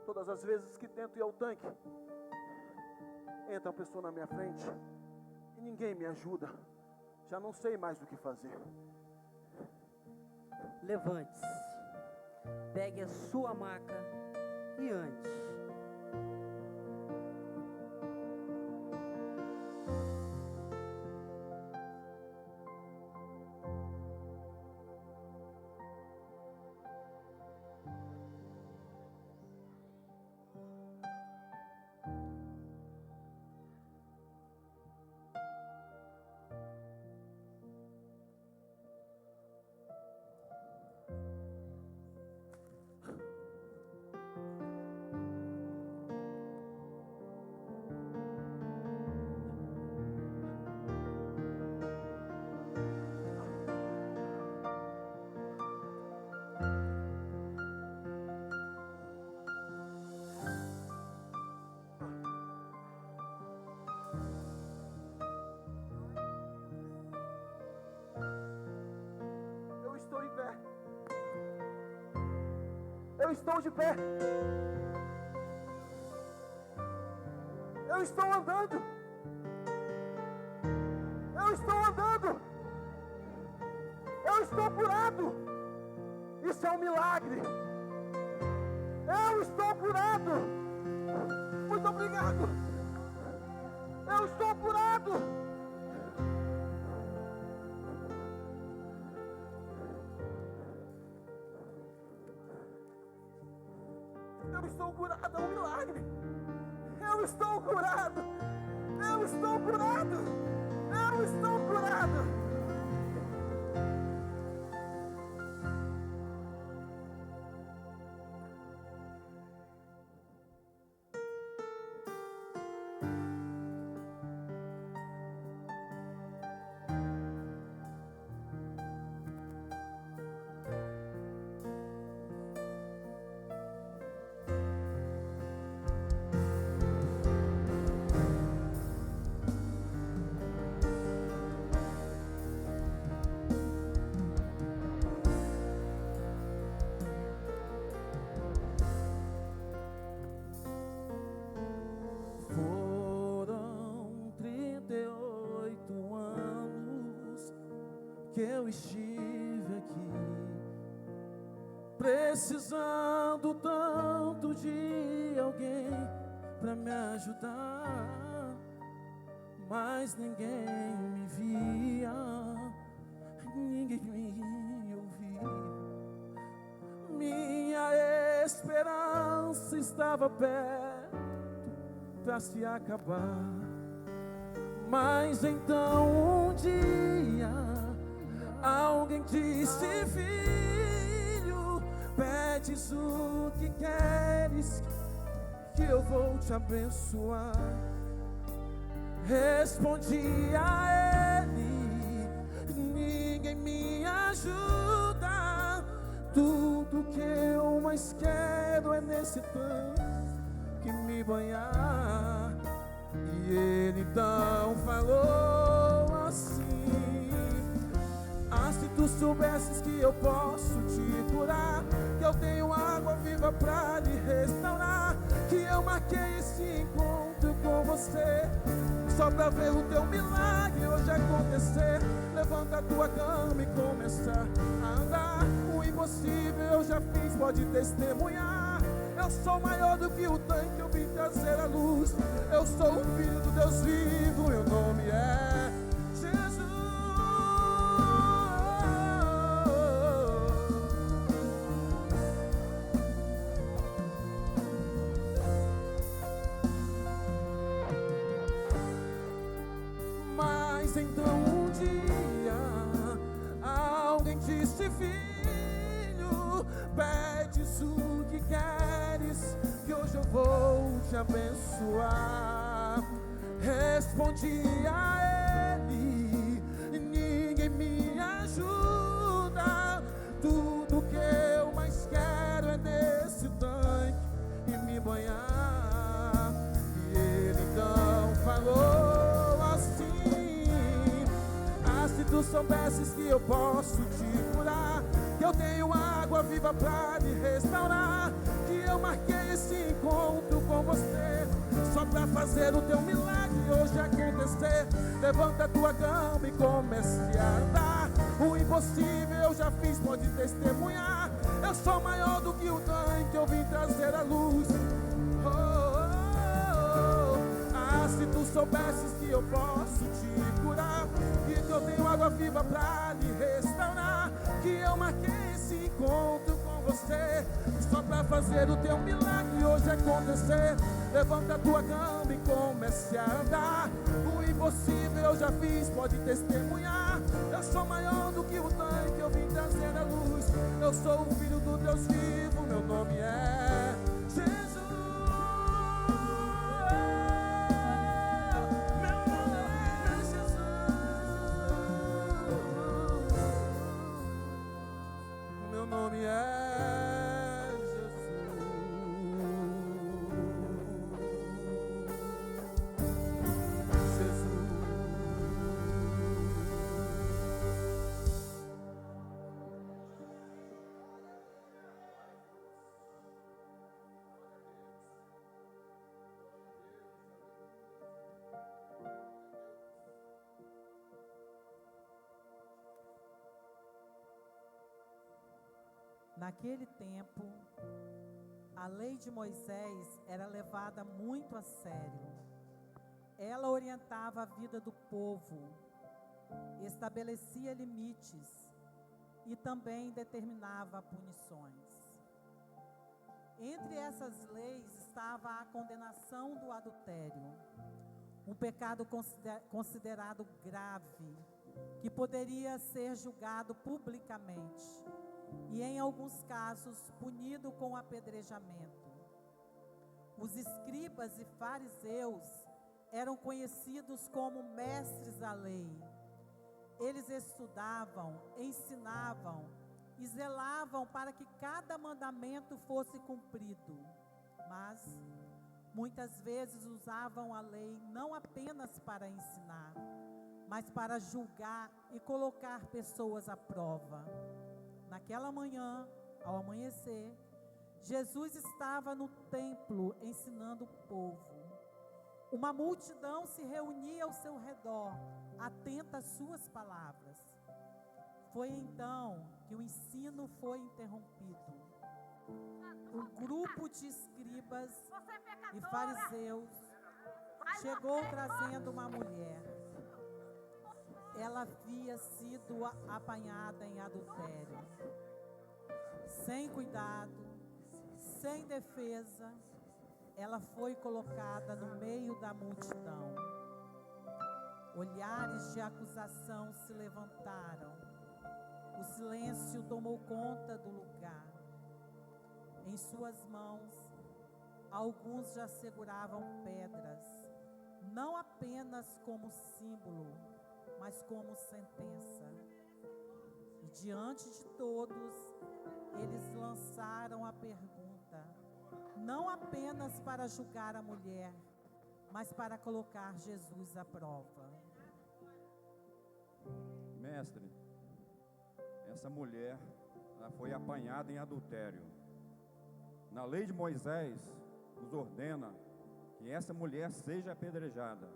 Todas as vezes que tento ir ao tanque, entra uma pessoa na minha frente e ninguém me ajuda. Já não sei mais o que fazer. Levante-se, pegue a sua maca e ande. Eu estou em pé. Eu estou de pé. Eu estou andando. Eu estou andando. Eu estou curado. Isso é um milagre. Eu estou curado. Muito obrigado. Eu estou curado. Eu estou curado, é um milagre. Eu estou curado. Eu estou curado. Eu estou curado. que eu estive aqui, precisando tanto de alguém para me ajudar, mas ninguém me via, ninguém me ouvia. Minha esperança estava perto para se acabar, mas então um dia alguém disse: filho, pedes o que queres, que eu vou te abençoar. Respondi a ele: ninguém me ajuda, tudo que eu mais quero é nesse tanque me banhar. E ele então falou assim: ah, se tu soubesses que eu posso te curar, que eu tenho água viva pra lhe restaurar, que eu marquei esse encontro com você só pra ver o teu milagre hoje acontecer. Levanta a tua cama e começa a andar. O impossível eu já fiz, pode testemunhar. Eu sou maior do que o tanque, eu vim trazer a luz. Eu sou o filho do Deus vivo, meu nome é Jesus. Mas então um dia alguém disse: filho, pedes o que queres, que hoje eu vou te abençoar. Respondi a ele: ninguém me ajuda, tudo que eu mais quero é nesse tanque e me banhar. E ele então falou assim: ah, se tu soubesses que eu posso te curar, que eu tenho água viva pra lhe restaurar, que eu marquei esse encontro com você só pra fazer o teu milagre hoje acontecer. Levanta a tua cama e comece a andar. O impossível eu já fiz, pode testemunhar. Eu sou maior do que o tanque, eu vim trazer a luz. Oh, oh, oh. Ah, se tu soubesses que eu posso te curar, que eu tenho água viva pra lhe restaurar, que eu marquei esse encontro com você só pra fazer o teu milagre hoje acontecer. Levanta a tua cama e comece a andar. O impossível eu já fiz, pode testemunhar. Eu sou maior do que o tanque, eu vim trazer a luz. Eu sou o filho do Deus vivo, meu nome é Jesus. Meu nome é Jesus. Jesus. Naquele tempo, a lei de Moisés era levada muito a sério. Ela orientava a vida do povo, estabelecia limites e também determinava punições. Entre essas leis estava a condenação do adultério, um pecado considerado grave, que poderia ser julgado publicamente e, em alguns casos, punido com apedrejamento. Os escribas e fariseus eram conhecidos como mestres da lei. Eles estudavam, ensinavam e zelavam para que cada mandamento fosse cumprido, mas muitas vezes usavam a lei não apenas para ensinar, mas para julgar e colocar pessoas à prova. Naquela manhã, ao amanhecer, Jesus estava no templo ensinando o povo. Uma multidão se reunia ao seu redor, atenta às suas palavras. Foi então que o ensino foi interrompido. Um grupo de escribas e fariseus chegou trazendo uma mulher. Ela havia sido apanhada em adultério. Sem cuidado, sem defesa, ela foi colocada no meio da multidão. Olhares de acusação se levantaram. O silêncio tomou conta do lugar. Em suas mãos, alguns já seguravam pedras, não apenas como símbolo, mas como sentença. E diante de todos, eles lançaram a pergunta, não apenas para julgar a mulher, mas para colocar Jesus à prova. Mestre, essa mulher, ela foi apanhada em adultério. Na lei de Moisés, nos ordena que essa mulher seja apedrejada.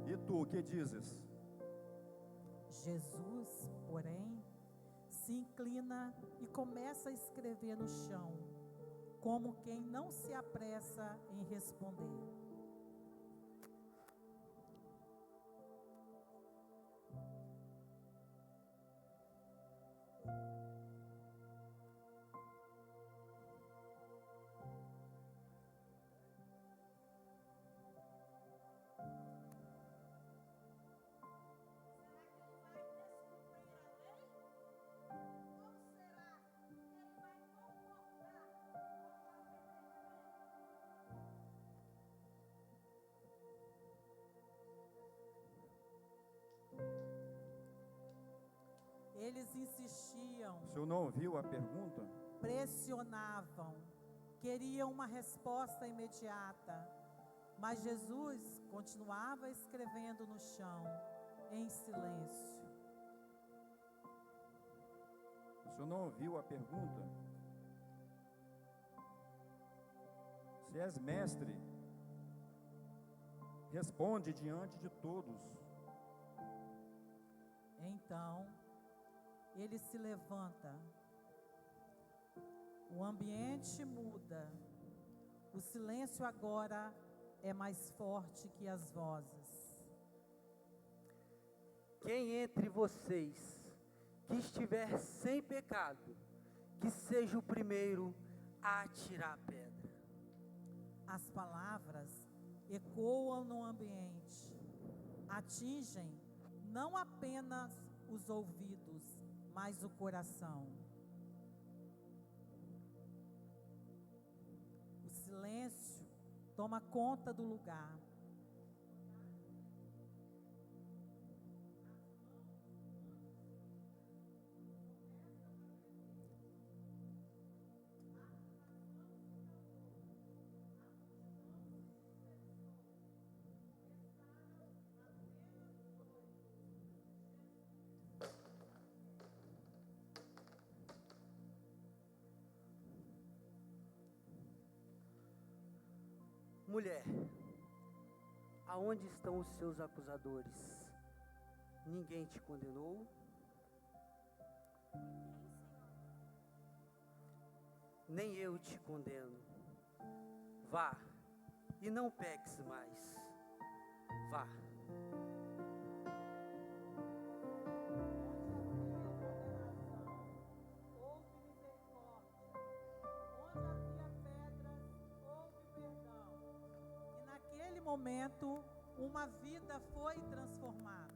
E tu, o que dizes? Jesus, porém, se inclina e começa a escrever no chão, como quem não se apressa em responder. Eles insistiam, O senhor não ouviu a pergunta? pressionavam, queriam uma resposta imediata, mas Jesus continuava escrevendo no chão, em silêncio. O senhor não ouviu a pergunta? Se és mestre, responde diante de todos. Então, ele se levanta. O ambiente muda. O silêncio agora é mais forte que as vozes. Quem entre vocês que estiver sem pecado, que seja o primeiro a atirar a pedra. As palavras ecoam no ambiente, atingem não apenas os ouvidos, mas o coração. O silêncio toma conta do lugar. Mulher, aonde estão os seus acusadores? Ninguém te condenou? Nem eu te condeno. Vá e não peques mais. Vá. Momento, uma vida foi transformada.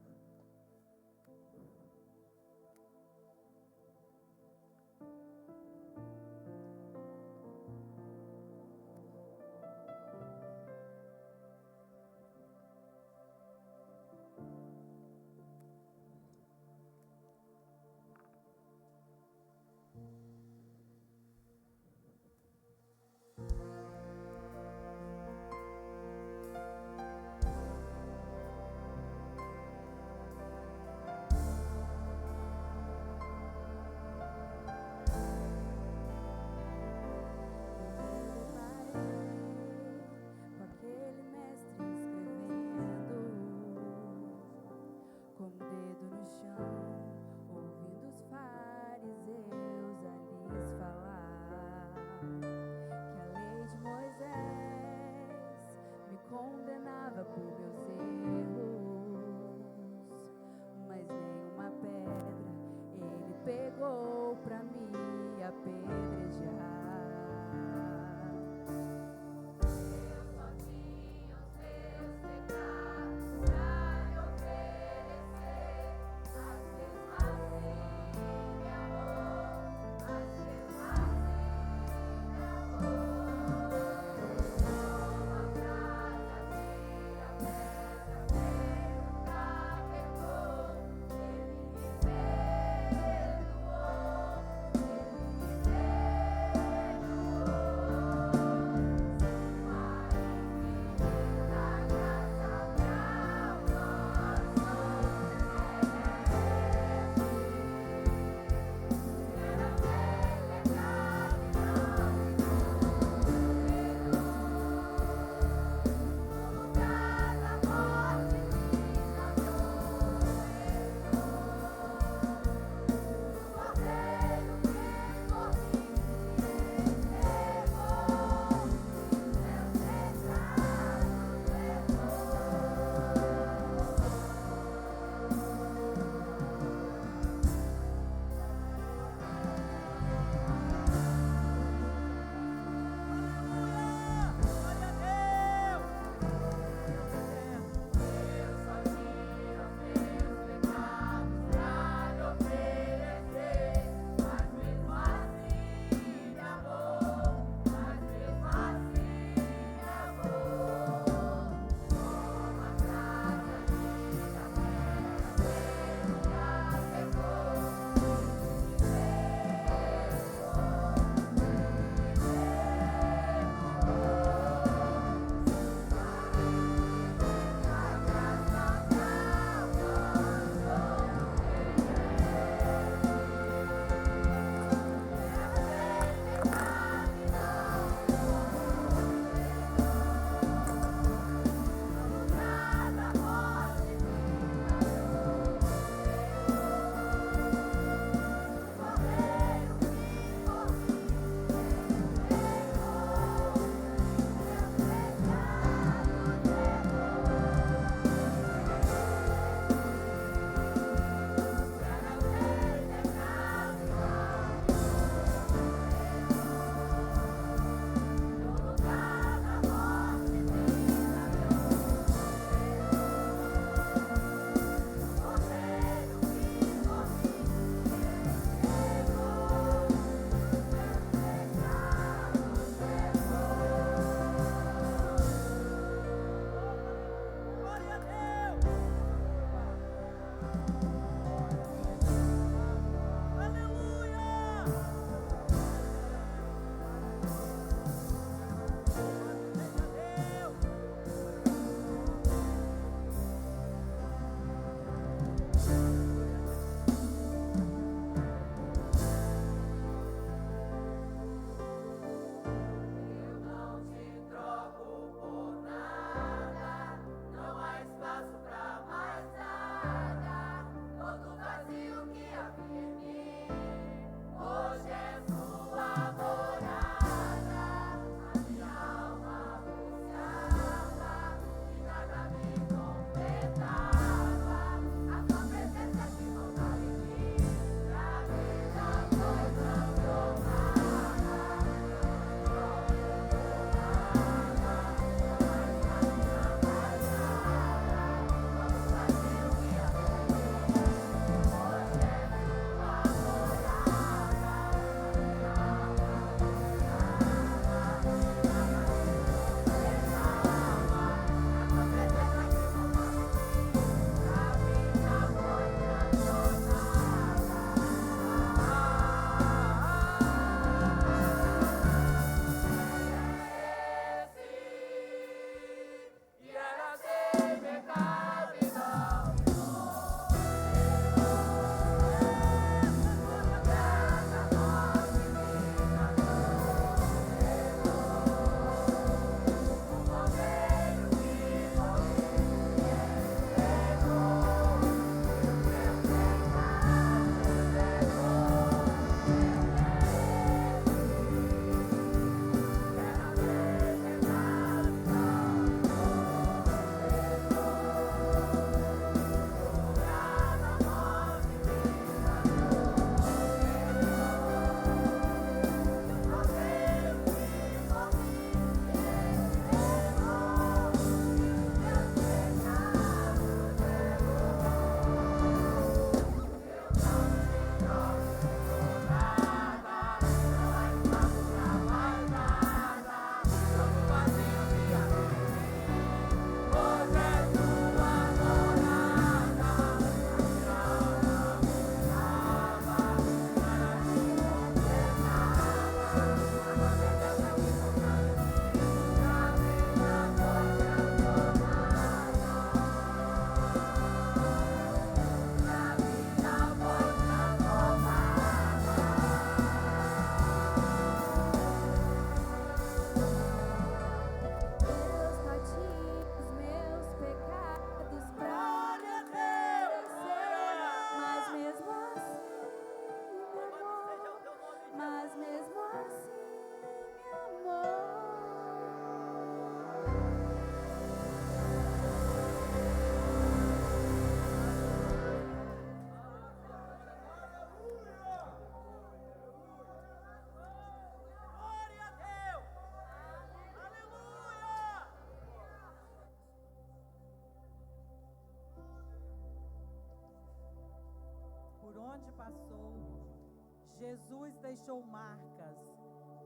Jesus deixou marcas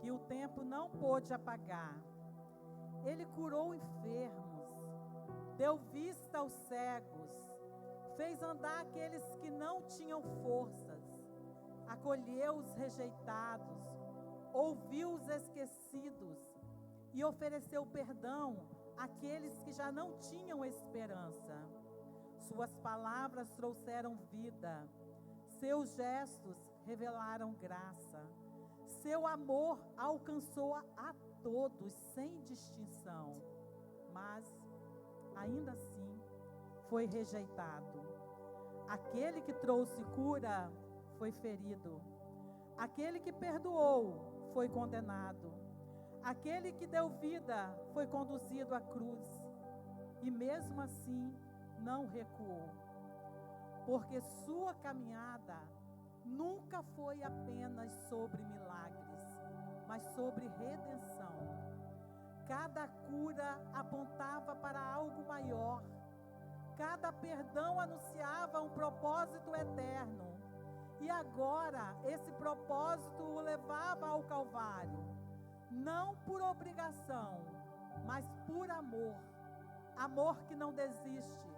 que o tempo não pôde apagar. Ele curou enfermos, deu vista aos cegos, fez andar aqueles que não tinham forças, acolheu os rejeitados, ouviu os esquecidos e ofereceu perdão àqueles que já não tinham esperança. Suas palavras trouxeram vida, seus gestos revelaram graça, seu amor alcançou a todos sem distinção, mas ainda assim foi rejeitado. Aquele que trouxe cura foi ferido, aquele que perdoou foi condenado, aquele que deu vida foi conduzido à cruz, e mesmo assim não recuou, porque sua caminhada nunca foi apenas sobre milagres, mas sobre redenção. Cada cura apontava para algo maior, cada perdão anunciava um propósito eterno, e agora esse propósito o levava ao Calvário, não por obrigação, mas por amor. Amor que não desiste,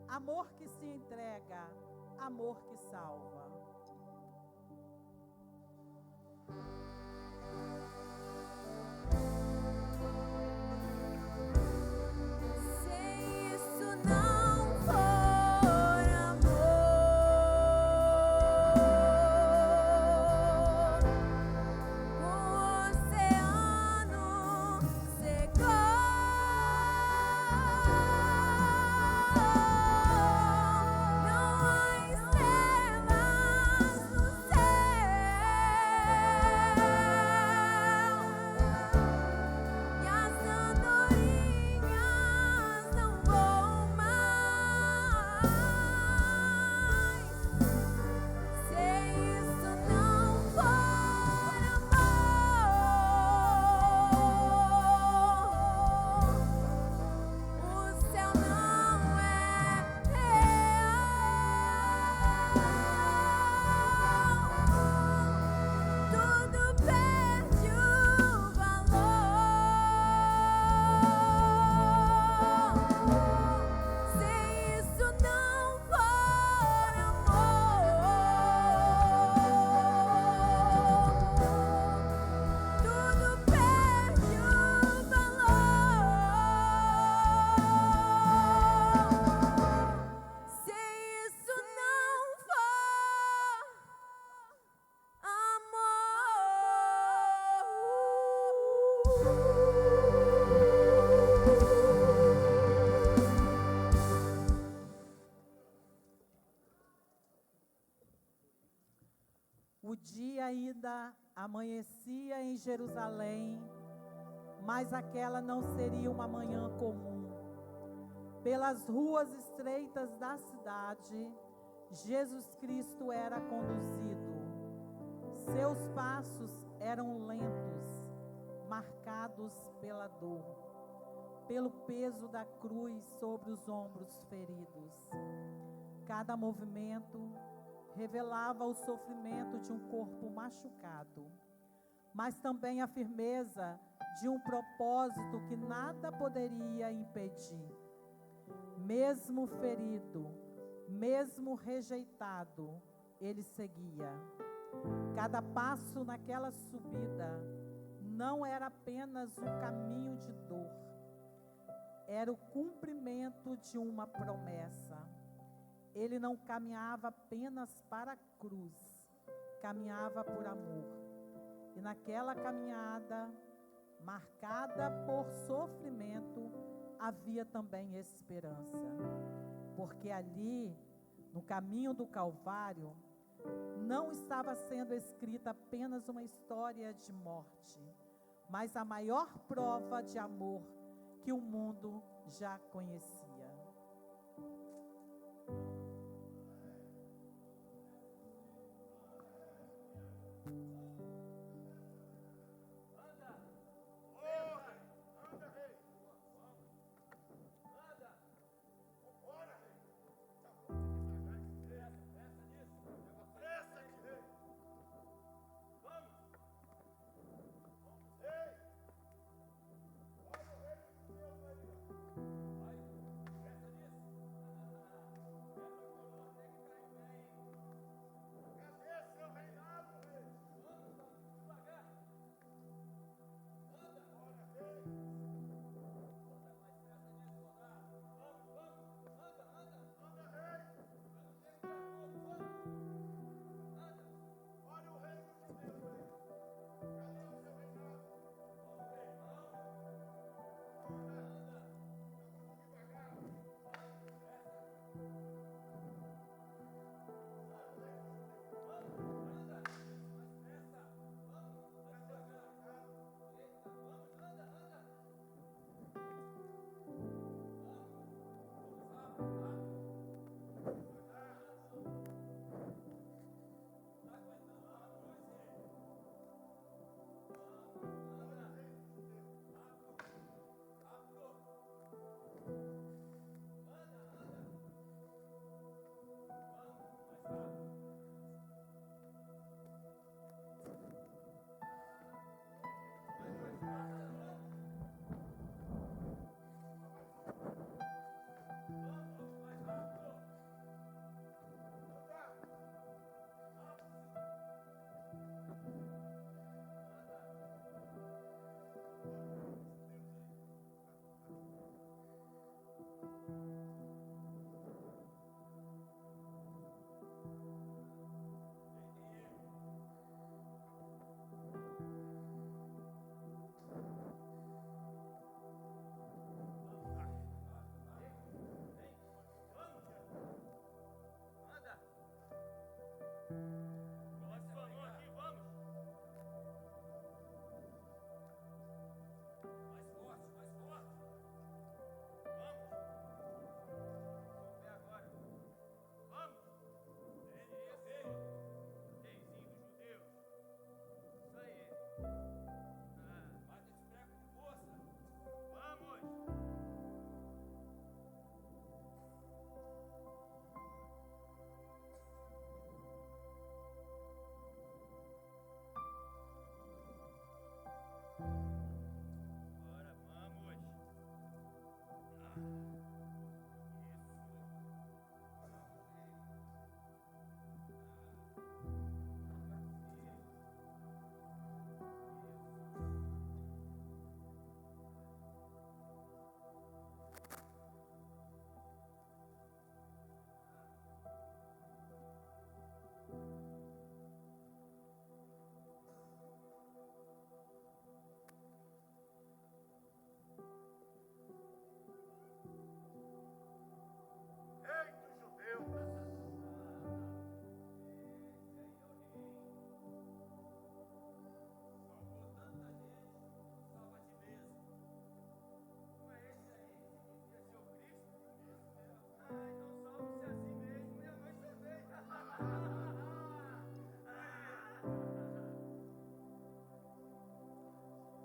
amor que se entrega, amor que salva. Se isso não for amor, o oceano secou. Não há estrelas no céu, e as andorinhas não voam mais. Se isso não for amor, o céu não é real, tudo perde o valor. Se isso não for amor, tudo perde o valor. Se isso não for O dia ainda amanhecia em Jerusalém, mas aquela não seria uma manhã comum. Pelas ruas estreitas da cidade, Jesus Cristo era conduzido. Seus passos eram lentos, marcados pela dor, pelo peso da cruz sobre os ombros feridos. Cada movimento revelava o sofrimento de um corpo machucado, mas também a firmeza de um propósito que nada poderia impedir. Mesmo ferido, mesmo rejeitado, ele seguia. Cada passo naquela subida não era apenas um caminho de dor, era o cumprimento de uma promessa. Ele não caminhava apenas para a cruz, caminhava por amor. E naquela caminhada, marcada por sofrimento, havia também esperança. Porque ali, no caminho do Calvário, não estava sendo escrita apenas uma história de morte, mas a maior prova de amor que o mundo já conhecia.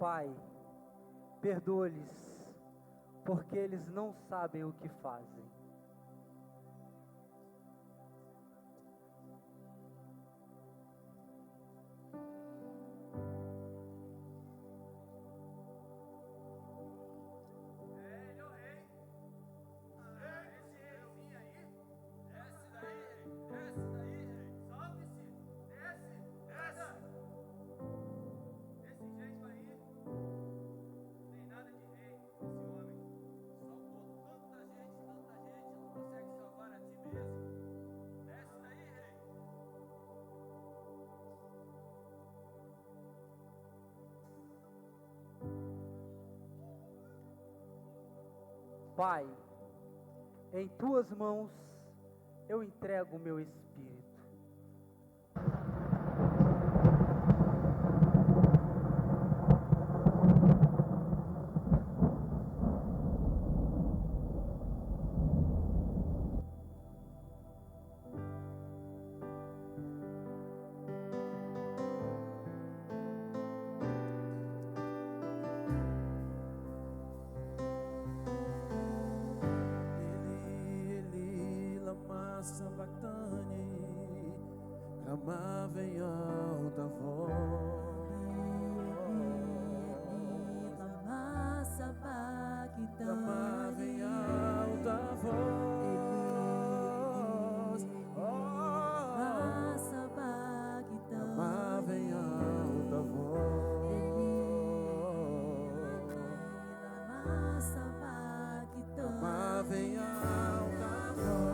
Pai, perdoa-lhes, porque eles não sabem o que fazem. Pai, em tuas mãos eu entrego o meu espírito. Clamava em alta voz, clamava em alta voz, clamava em alta voz, clamava em alta voz.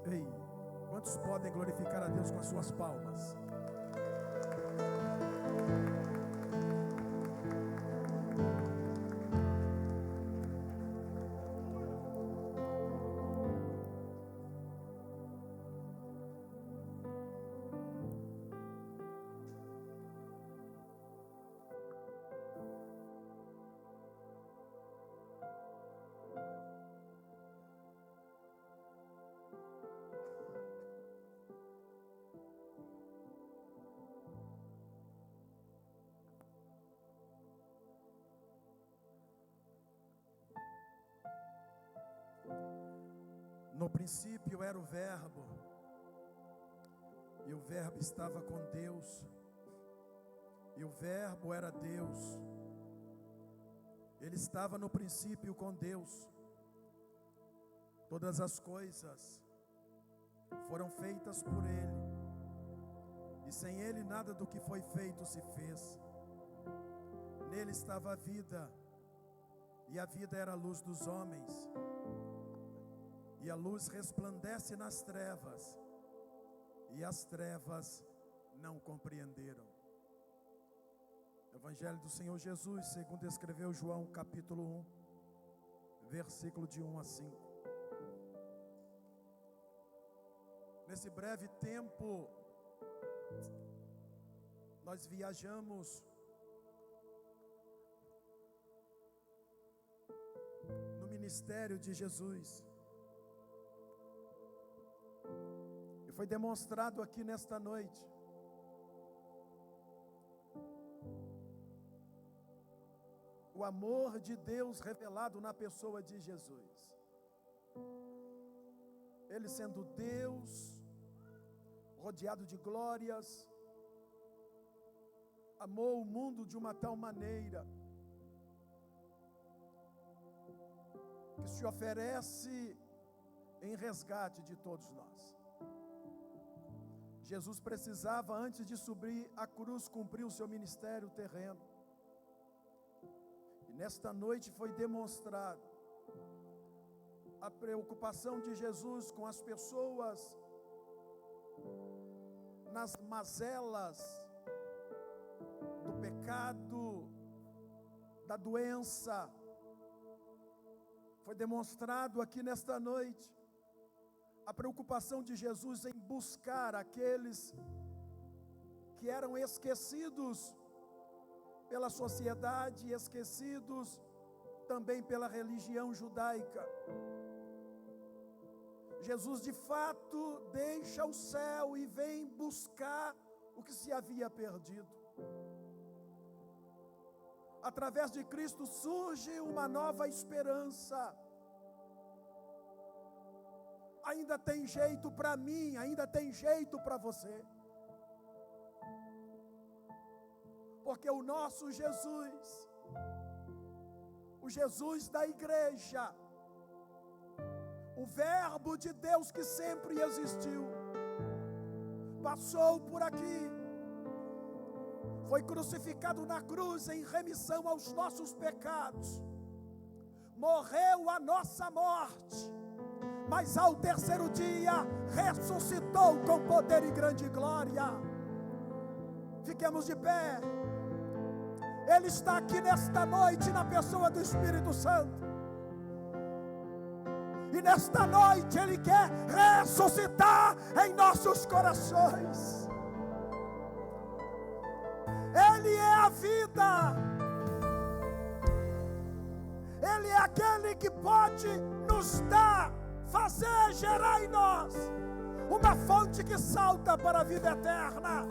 Ei, quantos podem glorificar a Deus com as suas palmas? No princípio era o Verbo, e o Verbo estava com Deus, e o Verbo era Deus. Ele estava no princípio com Deus. Todas as coisas foram feitas por Ele, e sem Ele nada do que foi feito se fez. Nele estava a vida, e a vida era a luz dos homens. E a luz resplandece nas trevas, e as trevas não compreenderam. Evangelho do Senhor Jesus, segundo escreveu João, capítulo 1, versículo de 1 a 5. Nesse breve tempo, nós viajamos no ministério de Jesus. Foi demonstrado aqui nesta noite o amor de Deus revelado na pessoa de Jesus. Ele sendo Deus, rodeado de glórias, amou o mundo de uma tal maneira que se oferece em resgate de todos nós. Jesus precisava, antes de subir a cruz, cumprir o seu ministério terreno. E nesta noite foi demonstrado a preocupação de Jesus com as pessoas nas mazelas do pecado, da doença. Foi demonstrado aqui nesta noite a preocupação de Jesus em buscar aqueles que eram esquecidos pela sociedade, esquecidos também pela religião judaica. Jesus de fato deixa o céu e vem buscar o que se havia perdido. Através de Cristo surge uma nova esperança. Ainda tem jeito para mim, ainda tem jeito para você. Porque o nosso Jesus, o Jesus da igreja, o Verbo de Deus que sempre existiu, passou por aqui, foi crucificado na cruz em remissão aos nossos pecados, morreu a nossa morte, mas ao terceiro dia ressuscitou com poder e grande glória. Fiquemos de pé. Ele está aqui nesta noite na pessoa do Espírito Santo. E nesta noite Ele quer ressuscitar em nossos corações. Ele é a vida. Ele é aquele que pode nos dar, fazer gerar em nós uma fonte que salta para a vida eterna.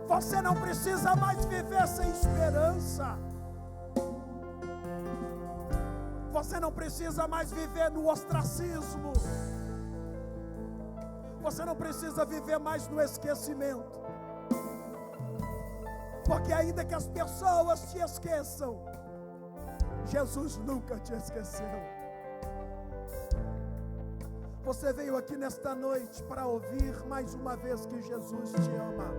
Você não precisa mais viver sem esperança. Você não precisa mais viver no ostracismo. Você não precisa viver mais no esquecimento. Porque ainda que as pessoas te esqueçam, Jesus nunca te esqueceu. Você veio aqui nesta noite para ouvir mais uma vez que Jesus te ama.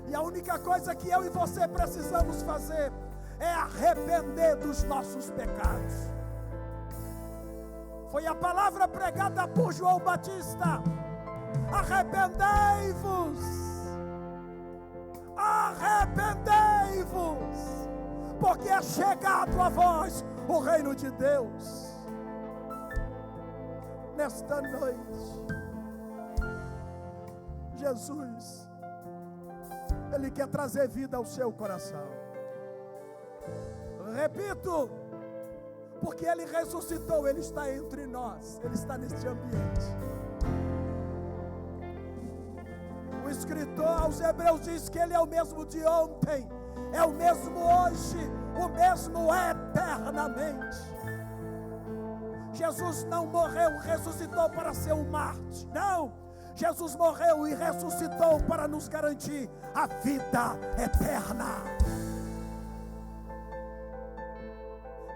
E a única coisa que eu e você precisamos fazer é arrepender dos nossos pecados. Foi a palavra pregada por João Batista: arrependei-vos, arrependei-vos, porque é chegado a vós o reino de Deus. Nesta noite, Jesus, Ele quer trazer vida ao seu coração. Repito, porque Ele ressuscitou, Ele está entre nós, Ele está neste ambiente. O escritor aos Hebreus diz que Ele é o mesmo de ontem, é o mesmo hoje, o mesmo eternamente. Jesus não morreu, ressuscitou para ser um mártir, não. Jesus morreu e ressuscitou para nos garantir a vida eterna.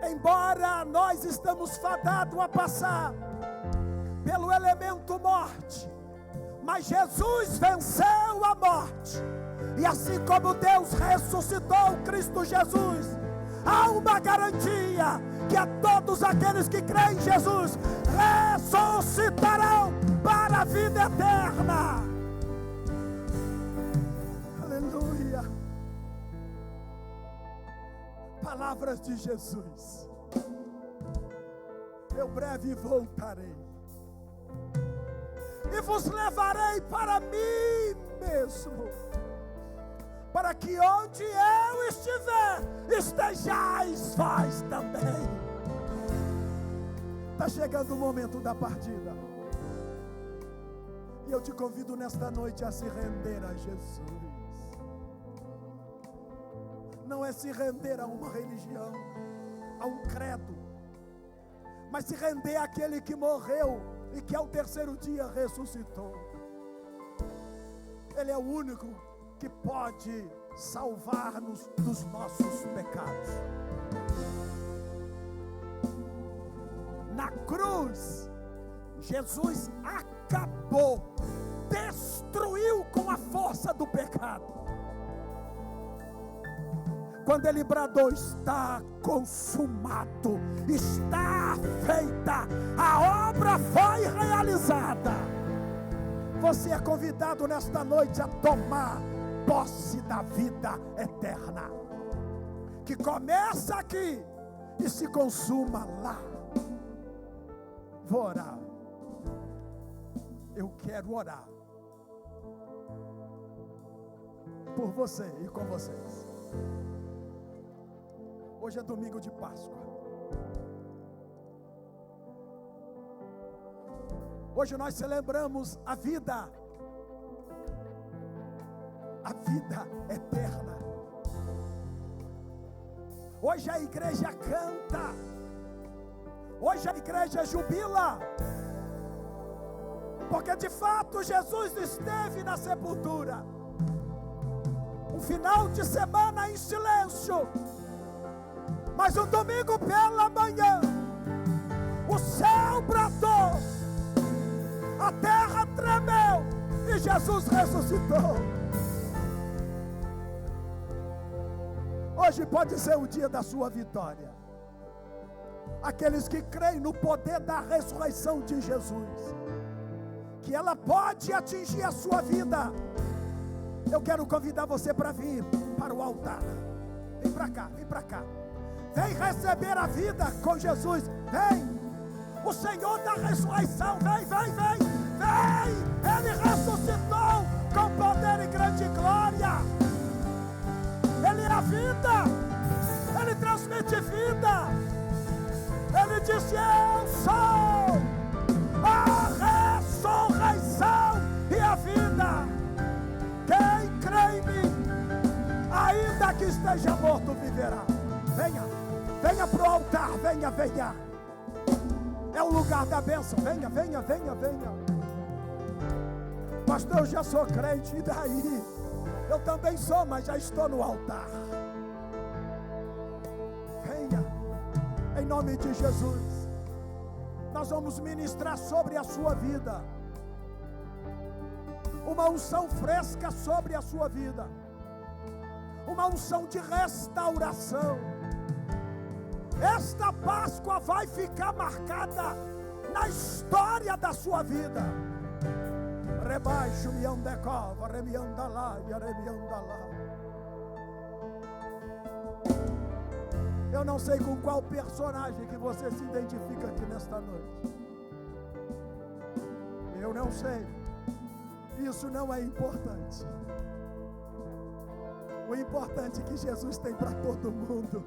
Embora nós estamos fadados a passar pelo elemento morte, mas Jesus venceu a morte. E assim como Deus ressuscitou Cristo Jesus, há uma garantia que a todos aqueles que creem em Jesus ressuscitarão para a vida eterna. Aleluia. Palavras de Jesus: eu breve voltarei e vos levarei para mim mesmo, para que onde eu estiver, estejais vós também. Está chegando o momento da partida, e eu te convido nesta noite a se render a Jesus. Não é se render a uma religião, a um credo, mas se render àquele que morreu e que ao terceiro dia ressuscitou. Ele é o único que pode salvar-nos dos nossos pecados. Na cruz, Jesus acabou, destruiu com a força do pecado. Quando Ele bradou: está consumado, está feita, a obra foi realizada. Você é convidado nesta noite a tomar posse da vida eterna, que começa aqui e se consuma lá. Vou orar. Eu quero orar por você e com vocês. Hoje é domingo de Páscoa. Hoje nós celebramos a vida eterna. Hoje a igreja canta, hoje a igreja jubila, porque de fato Jesus esteve na sepultura. Um final de semana em silêncio, mas um domingo pela manhã, o céu bradou, a terra tremeu e Jesus ressuscitou. Hoje pode ser o dia da sua vitória. Aqueles que creem no poder da ressurreição de Jesus, que ela pode atingir a sua vida, eu quero convidar você para vir para o altar. Vem para cá, vem para cá. Vem receber a vida com Jesus. Vem, o Senhor da ressurreição. Vem, vem, vem, vem. Ele ressuscitou com poder e grande glória. Ele é a vida, Ele transmite vida. Ele disse: eu sou a ressurreição e a vida. Quem crê em mim, ainda que esteja morto, viverá. Venha, venha para o altar, venha, venha. É o lugar da bênção. Venha, venha, venha, venha. Pastor, eu já sou crente, e daí? Eu também sou, mas já estou no altar. Venha, em nome de Jesus. Nós vamos ministrar sobre a sua vida uma unção fresca sobre a sua vida, uma unção de restauração. Esta Páscoa vai ficar marcada na história da sua vida. Rebaixo, miandecova, remiandalá, remiandalá. Eu não sei com qual personagem que você se identifica aqui nesta noite. Eu não sei. Isso não é importante. O importante é que Jesus tem para todo mundo.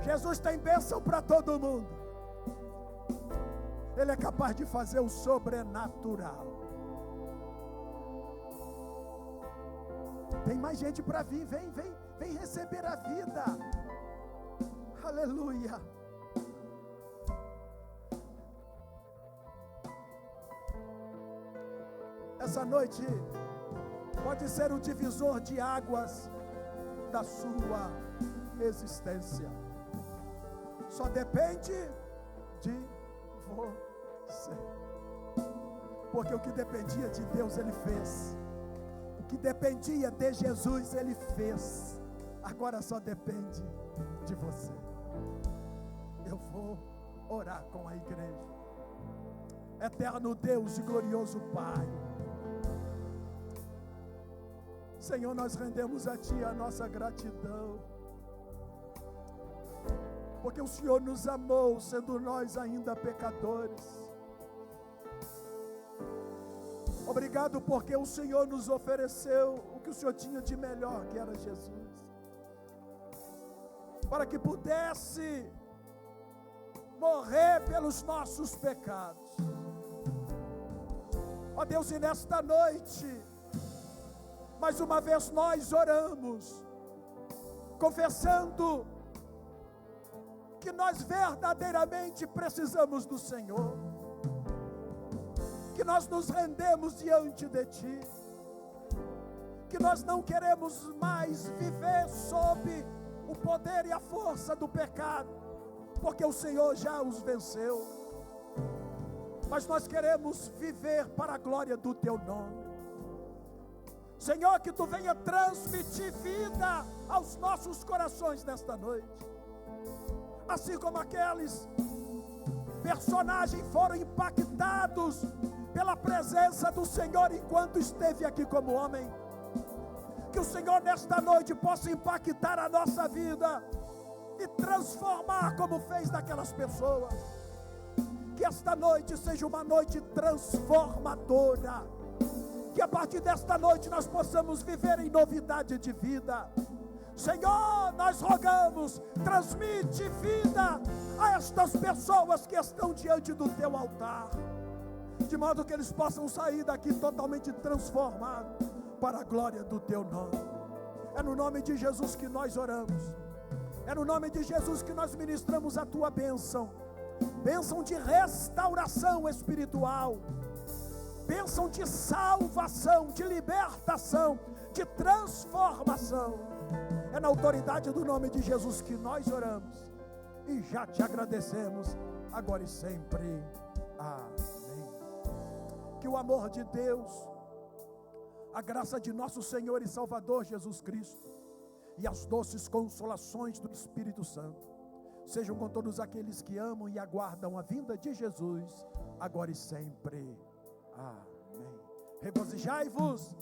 Jesus tem bênção para todo mundo. Ele é capaz de fazer o sobrenatural. Tem mais gente para vir. Vem receber a vida. Aleluia. Essa noite pode ser o divisor de águas da sua existência. Só depende de você. Porque o que dependia de Deus, Ele fez. O que dependia de Jesus, Ele fez. Agora só depende de você. Eu vou orar com a igreja. Eterno Deus e glorioso Pai, Senhor, nós rendemos a Ti a nossa gratidão, porque o Senhor nos amou, sendo nós ainda pecadores. Obrigado porque o Senhor nos ofereceu o que o Senhor tinha de melhor, que era Jesus, para que pudesse morrer pelos nossos pecados. Ó Deus, e nesta noite, mais uma vez nós oramos, confessando que nós verdadeiramente precisamos do Senhor, que nós nos rendemos diante de Ti, que nós não queremos mais viver sob o poder e a força do pecado, porque o Senhor já os venceu, mas nós queremos viver para a glória do Teu nome. Senhor, que Tu venha transmitir vida aos nossos corações nesta noite, assim como aqueles personagens foram impactados pela presença do Senhor enquanto esteve aqui como homem. Que o Senhor nesta noite possa impactar a nossa vida e transformar como fez daquelas pessoas. Que esta noite seja uma noite transformadora, que a partir desta noite nós possamos viver em novidade de vida. Senhor, nós rogamos, transmite vida a estas pessoas que estão diante do Teu altar, de modo que eles possam sair daqui totalmente transformados para a glória do Teu nome. É no nome de Jesus que nós oramos, é no nome de Jesus que nós ministramos a Tua bênção, bênção de restauração espiritual, bênção de salvação, de libertação, de transformação. É na autoridade do nome de Jesus que nós oramos e já Te agradecemos, agora e sempre. Amém. Que o amor de Deus, a graça de nosso Senhor e Salvador Jesus Cristo e as doces consolações do Espírito Santo sejam com todos aqueles que amam e aguardam a vinda de Jesus, agora e sempre. Amém. Regozijai-vos.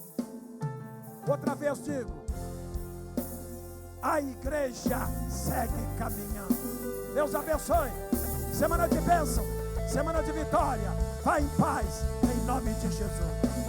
Outra vez digo: a igreja segue caminhando. Deus abençoe. Semana de bênção, semana de vitória. Vá em paz, em nome de Jesus.